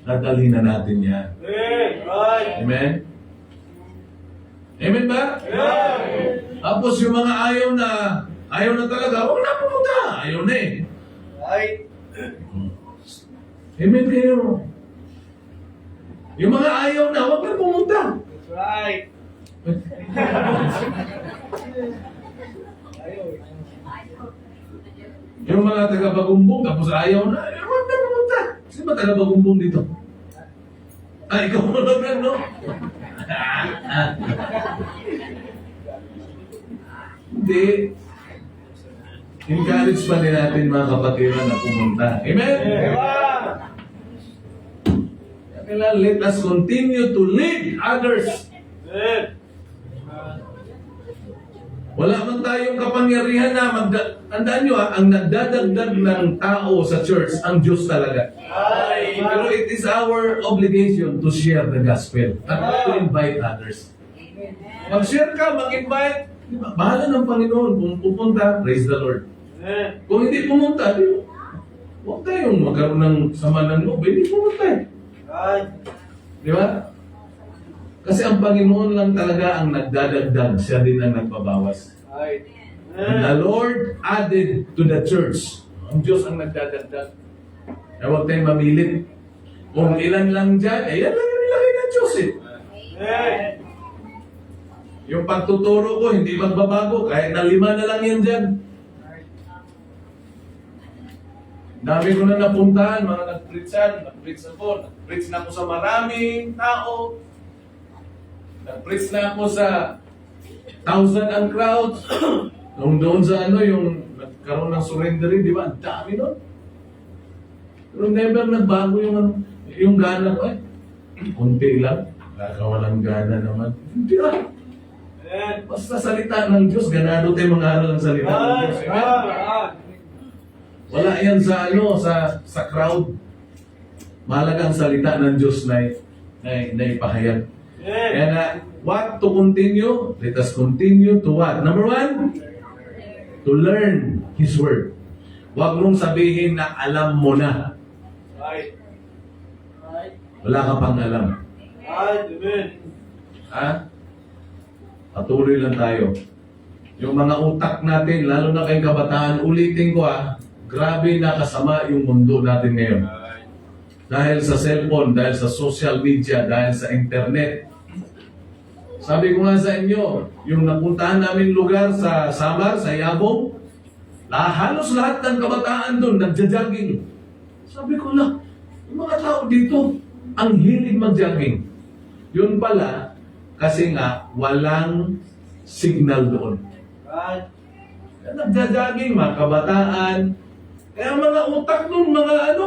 nadalhin na natin yan. Amen. Right. Amen? Amen ba? Amen. Tapos yung mga ayaw na talaga, huwag na pumunta. Ayaw na eh. Right. Amen kayo. Yung mga ayaw na, huwag na pumunta. That's right. Yung mga taga-Bagumbong, tapos ayaw na, huwag na pumunta. Sino ba taga-Bagumbong dito? Ikaw mo lang, no? Hindi. Encourage pa rin natin mga kapatiran na pumunta. Amen? Kaya let us continue to lead others. Amen. Wala man tayong kapangyarihan na tandaan nyo ang nagdadagdag ng tao sa church, ang Diyos talaga. Right. Pero it is our obligation to share the gospel at to invite others. Mag-share ka, mag-invite. Diba? Bahala ng Panginoon. Kung pupunta, praise the Lord. Amen. Kung hindi pumunta, huwag tayong magkaroon ng sama ng loob. Hindi pumunta eh. Right. Di ba? Kasi ang Panginoon lang talaga ang nagdadagdag. Siya din ang nagbabawas. Right. And the Lord added to the church. Ang Diyos ang nagdadagdag. Kaya huwag tayong mamilit. Kung ilan lang dyan, yan lang yung nilagay ng Diyos eh. Amen. Yung pagtuturo ko, hindi magbabago. Kahit na 5 na lang yan dyan. Dami ko na napuntahan, mga nag-preach ako. Nag-preach na ako sa maraming tao. Nag-preach na ako sa 1,000 ang crowds. Nung doon sa yung nagkaroon ng surrendering, di ba? Ang dami nun. Pero never nagbago yung gana ko eh. Kunti lang. Walang gana naman. Hindi lang. Amen. Basta salita ng Diyos, ganado tayo mga ng salita ng Right. Diyos. Amen? Right. Wala yan sa crowd. Mahalaga ang salita ng Diyos na ipahayag. Amen. Kaya na, what to continue? Let us continue to what? Number 1, to learn His Word. Huwag mong sabihin na alam mo na. Right. Right. Wala ka pang alam. Right. Amen. Ha? Patuloy lang tayo. Yung mga utak natin, lalo na kayong kabataan, ulitin ko grabe na kasama yung mundo natin ngayon. Dahil sa cellphone, dahil sa social media, dahil sa internet. Sabi ko nga sa inyo, yung napuntahan namin lugar sa Samar, sa Yabong, halos lahat ng kabataan doon nagja-jogging. Sabi ko lang, yung mga tao dito, ang hilig mag-jogging. Yun pala, kasi nga, walang signal doon. Right. Kaya nagja-jogging, mga kabataan. Kaya mga utak doon, mga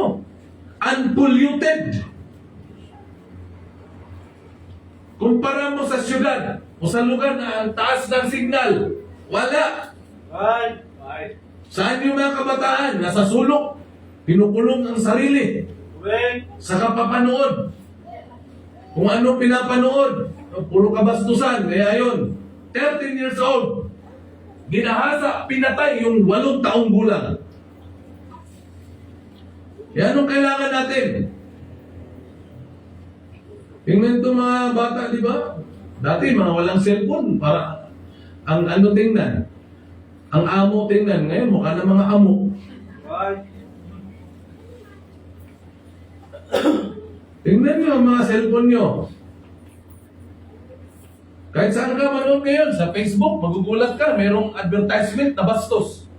unpolluted. Kumpara mo sa syudad o sa lugar na ang taas ng signal, wala. Right. Right. Saan yung mga kabataan? Nasa sulok, pinukulong ang sarili Amen. sa kapapanood. Kung ano pinapanood, puro kabastusan. Kaya yun, 13 years old, ginahasa, pinatay yung 8 taong gulang. Yan anong kailangan natin? Tingnan ito mga bata, di ba? Dati mga walang cellphone, para ang tingnan. Ang amo tingnan. Ngayon mukha na mga amo. Right. Tingnan nyo ang mga cellphone nyo. Kahit saan ka manood ngayon, sa Facebook, magugulat ka, mayroong advertisement na bastos.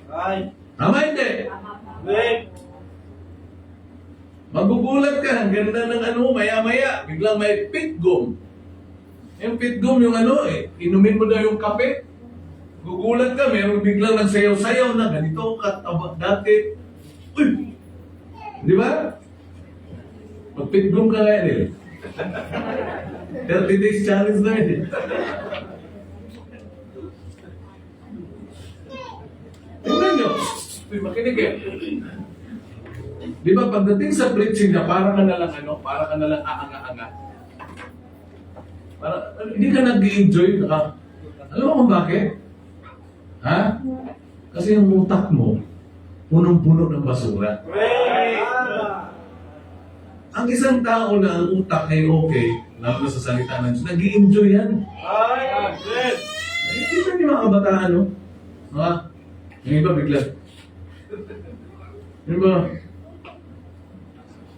Right. Tama hindi? Amen. Magugulat ka, ang ganda ng maya-maya, biglang may pitgum. Yung pitgum, yung inumin mo na yung kape. Gugulat ka, mayroong biglang nagsayaw-sayaw na ganito kataba dati. Uy! Di ba? Mag-pitgum ka ngayon 30 days challenge na yun. Tingnan nyo. Uy, makinig eh. Di ba pagdating sa preaching na para ka na lang aanga-anga. Hindi ka nag-i-enjoy. Alam mo kung bakit? Ha? Kasi yung utak mo, punong-puno ng basura. Amen. Ang isang tao na ang utak ay okay, lalo na sa salita ng Diyos, nag-i-enjoy yan. Right. Amen. Hindi ba yung mga kabataan, no? Ha? Yung iba bigla. Yung iba,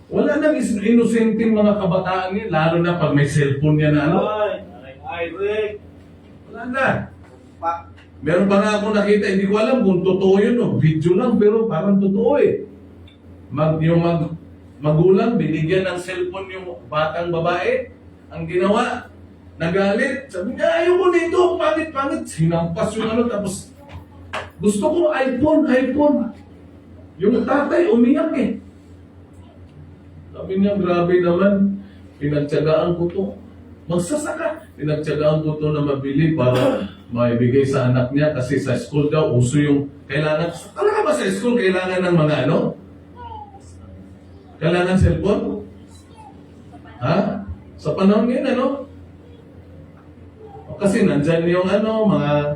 wala nang inosenteng mga kabataan yan, lalo na pag may cellphone yan na Right. Right. Wala na. Meron pa nga ako nakita, hindi ko alam kung totoo yun, no? Video lang, pero parang totoo eh. Magulang, binigyan ng cellphone yung batang babae. Ang ginawa, nagalit. Sabi niya, ayoko nito, pangit-pangit. Sinampas yung tapos gusto ko iPhone. Yung tatay, umiyak eh. Sabi niya, grabe naman, pinagtyagaan ko to. Magsasaka. Pinagtyagaan ko to na mabili para maibigay sa anak niya kasi sa school daw, uso yung kailangan. Talaga ba sa school kailangan ng mga Kailangan cellphone? Ha? Sa panahon ngayon, Kasi nandyan yung mga...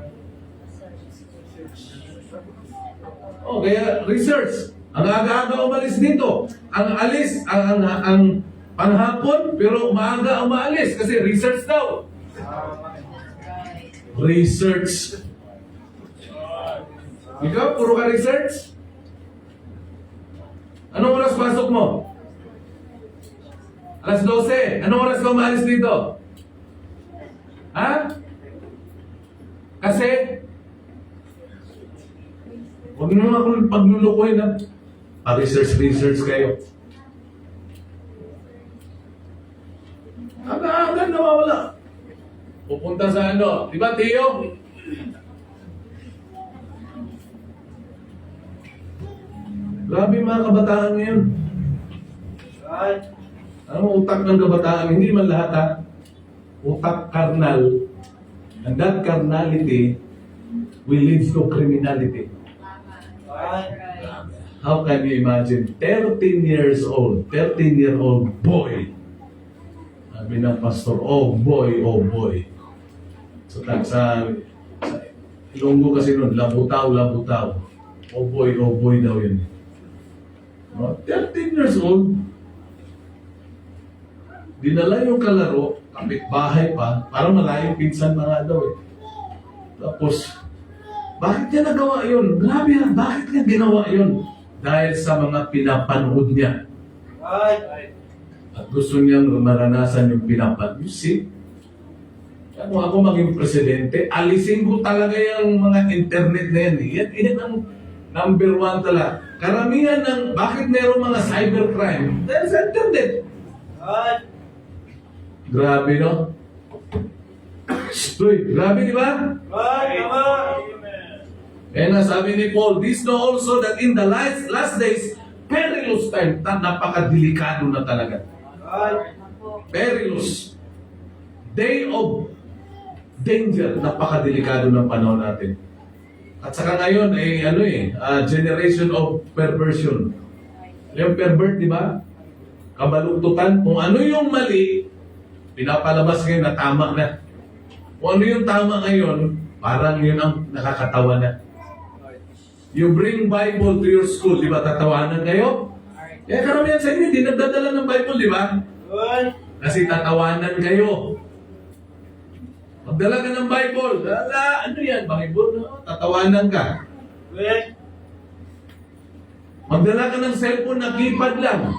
kaya research. Ang aga-aga umalis dito. Ang panghapon, pero maaga umaalis kasi research daw. Research. Ikaw, puro ka research? Anong oras pasok mo? Alas 12. Anong oras ka umaalis dito? Ha? Kasi, huwag naman akong paglulukoy na research kayo. Aga-aga nawawala. Pupunta sa Di ba, Tio? Grabe mga kabataan ngayon. Right. Ano mo utak ng kabataan? Hindi man lahat ha. Utak karnal. And that carnality will lead to criminality. Right. How can you imagine? 13 years old, 13-year-old boy. Sabi ng pastor, oh boy. Sa Ilonggo kasi nun, labutaw. Oh boy daw yun. 13 years old, dinala yung kalaro, kapitbahay pa, parang malayong pinsan na nga daw eh. Tapos, bakit niya nagawa yun? Grabe yan, bakit niya ginawa yun? Dahil sa mga pinapanood niya. Right. At gusto niyang maranasan yung pinapag. You see? Kung ako maging presidente, alisin ko talaga yung mga internet na yan. Yan ang number one talaga. Karamihan ng, bakit meron mga cybercrime? Dahil sa internet. Right. Grabe, no? Uy, grabe, di ba? Right. Tama. Kaya nga sabi ni Paul, this know also that in the last days, perilous time, napakadelikado na talaga. Right. Perilous. Day of danger, napakadelikado ng panahon natin. At saka ngayon, generation of perversion. Yung pervert, di ba? Kabaluktutan. Kung ano yung mali, pinapalabas ngayon na tama na. Kung ano yung tama ngayon, parang yun ang nakakatawa na. You bring Bible to your school, di ba? Tatawanan kayo? Kaya karamihan sa inyo, hindi nagdadala ng Bible, di ba? Right. Kasi tatawanan kayo. Magdala ka ng Bible. Ano yan? Bible, no? Tatawanan ka. Right. Magdala ka ng cellphone na keypad lang.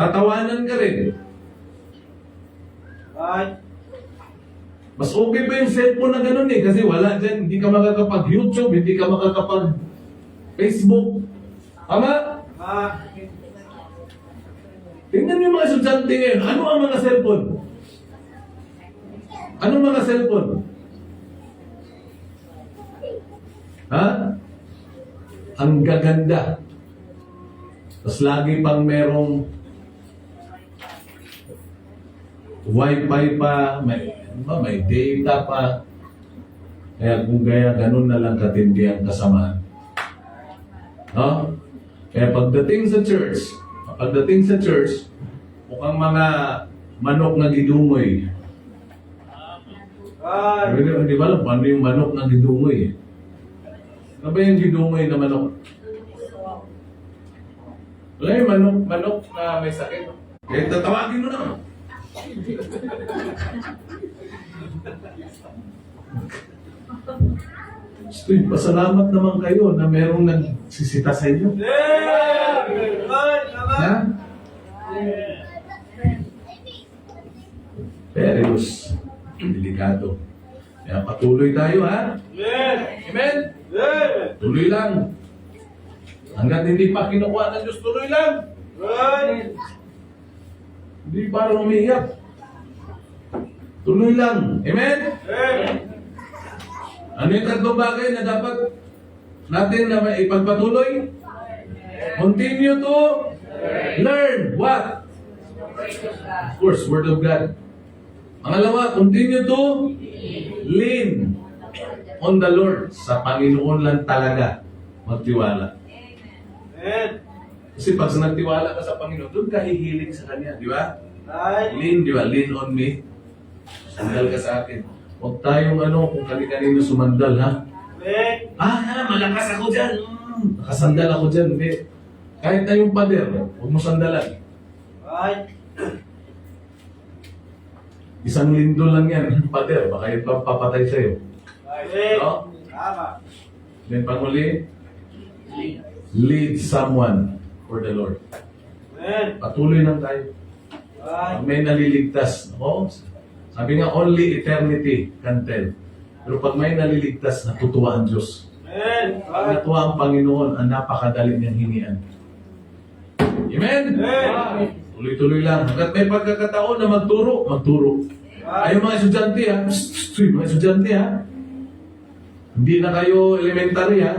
Tatawanan ka rin. Right. Mas okay pa yung cellphone na ganun eh. Kasi wala dyan. Hindi ka makakapag-YouTube. Hindi ka makakapag-Facebook. Tama? Tama. Tingnan yung mga estudyante ngayon. Ano ang mga cellphone? Anong mga cellphone? Ha? Ang gaganda. Tapos lagi pang merong Wi-Fi pa, may data pa. Kaya kung gaya, ganun na lang katindi ang kasamaan. No? Kaya pagdating sa church, mukhang mga manok na gidungoy. Right. Hindi ba alam paano yung manok na gidungoy? Ano ba yung gidungoy na manok? Wala yung manok na may sakit. Kaya tatawagin mo na. Stoy, pasalamat naman kayo na merong nagsisita sa inyo. Yeah. Right. Tama. Ha? Perilous. Delikado. Kaya patuloy tayo, ha? Yeah. Amen? Yeah. Tuloy lang. Hanggat hindi pa kinukuha ng Diyos, tuloy lang. Right. Hindi parang umiiyak. Tuloy lang. Amen? Yeah. Ano yung tatlong bagay na dapat natin na ipagpatuloy? Continue to learn. What? Of course, Word of God. Pangalawa, continue to lean on the Lord. Sa Panginoon lang talaga magtiwala. Amen. Kasi pag nagtiwala ka sa Panginoon, doon ka hihiling sa Kanya. Di ba? Right. Lean, di ba? Lean on me. Sandal ka sa akin. Huwag tayong kung kani-kanino sumandal, ha? Right. Malakas ako dyan. Nakasandal ako dyan. Hindi. Kahit na yung pader, huwag mo sandalan. Right. Isang lindol lang yan, pader. Baka yung papatay sa'yo. Right. No? Tama. Then panguli, lead someone for the Lord. Amen. Patuloy lang tayo. Right. Pag may naliligtas, sabi nga, only eternity can tell. Pero pag may naliligtas, natutuwa ang Diyos. Amen. Pag Right. natuwa ang Panginoon, ang napakadali niyang hinian. Amen? Amen. Tuloy-tuloy lang. Hanggat may pagkakataon na magturo, magturo. Ay, mga estudyante, ha? Mga estudyante, ha? Hindi na kayo elementary, ha?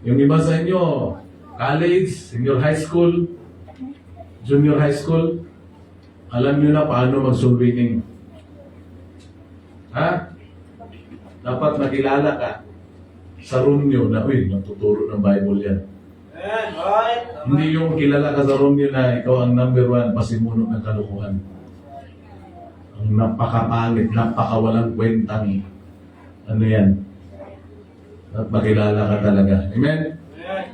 Yung iba sa inyo, college, senior high school, junior high school, alam nyo na paano mag-swimming. Ha? Dapat makilala ka sa room nyo na, natuturo ng Bible yan. Amen. Right. Tama. Hindi yung kilala ka sa room nyo na ikaw ang number one pasimuno ng kalukuhan. Ang napakapangit, napakawalang kwentang yan. At makilala ka talaga. Amen? Amen.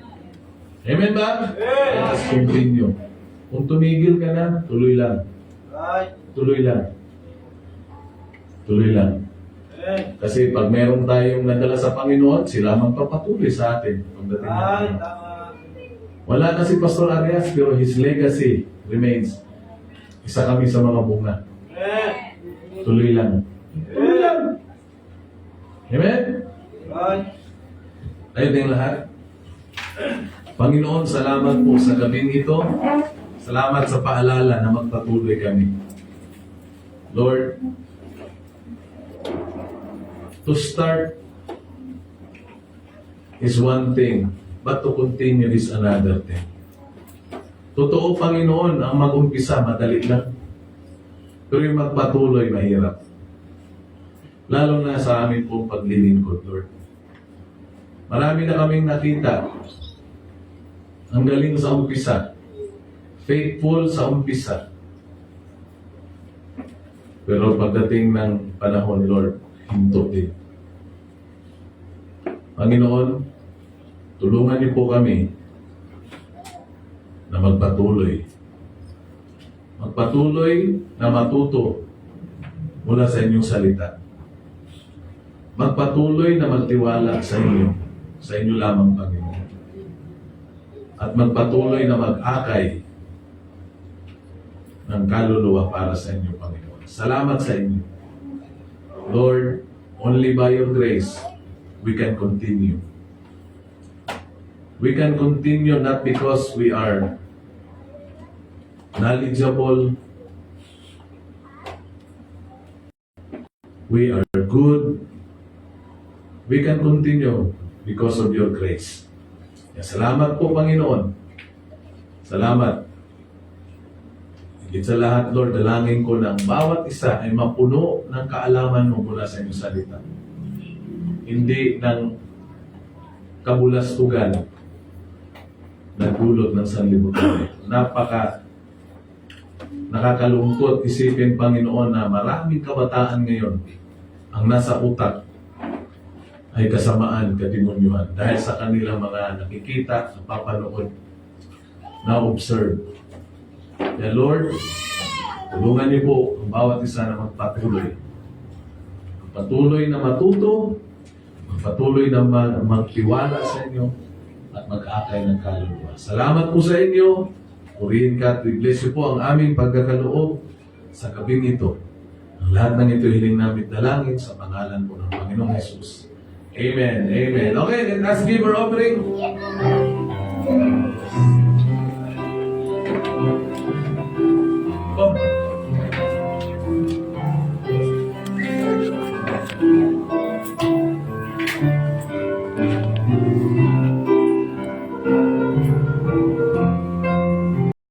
Amen ba? Amen. Let's continue. Kung tumigil ka na, tuloy lang. Right. Tuloy lang. Tuloy lang. Amen. Kasi pag meron tayong nadala sa Panginoon, sila magpapatuloy sa atin. Pagdating Right. natin. Tama. Wala na si Pastor Arias, pero his legacy remains. Isa kami sa mga bunga. Amen. Tuloy lang. Tuloy lang. Amen? Right. Tayo din lahat. Panginoon, salamat po sa gabing ito. Salamat sa paalala na magpatuloy kami. Lord, to start is one thing, but to continue is another thing. Totoo, Panginoon, ang mag-umpisa, madali lang. Pero yung magpatuloy, mahirap. Lalo na sa amin pong paglilingkod, Lord. Marami na kaming nakita. Ang galing sa umpisa. Faithful sa umpisa. Pero pagdating ng panahon, Lord, hinto din. Panginoon, tulungan niyo po kami na magpatuloy. Magpatuloy na matuto mula sa inyong salita. Magpatuloy na magtiwala sa inyo lamang, Panginoon. At magpatuloy na mag-akay ng kaluluwa para sa inyo, Panginoon. Salamat sa inyo. Lord, only by your grace, we can continue. We can continue not because we are knowledgeable, we are good. We can continue because of your grace. Salamat po, Panginoon. Salamat. Higit sa lahat, Lord, dalangin ko na ang bawat isa ay mapuno ng kaalaman mo mula sa inyong salita. Hindi ng kabulastugan na dulot ng sanlibutan. Nakakalungkot isipin, Panginoon, na maraming kabataan ngayon ang nasa utak ay kasamaan, kademonyuhan dahil sa kanilang mga nakikita, napapanood, na-observe. Kaya Lord, tulungan niyo po ang bawat isa na magpatuloy. Patuloy na matuto, patuloy na magtiwala sa inyo, at mag-akay ng kaluluwa. Salamat po sa inyo. Purihin ka at bless you po ang aming pagkakaloob sa gabing ito. Ang lahat ng ito hiling namin dalangin sa pangalan po ng Panginoong Jesus. Amen. Amen. Okay, let's give our offering.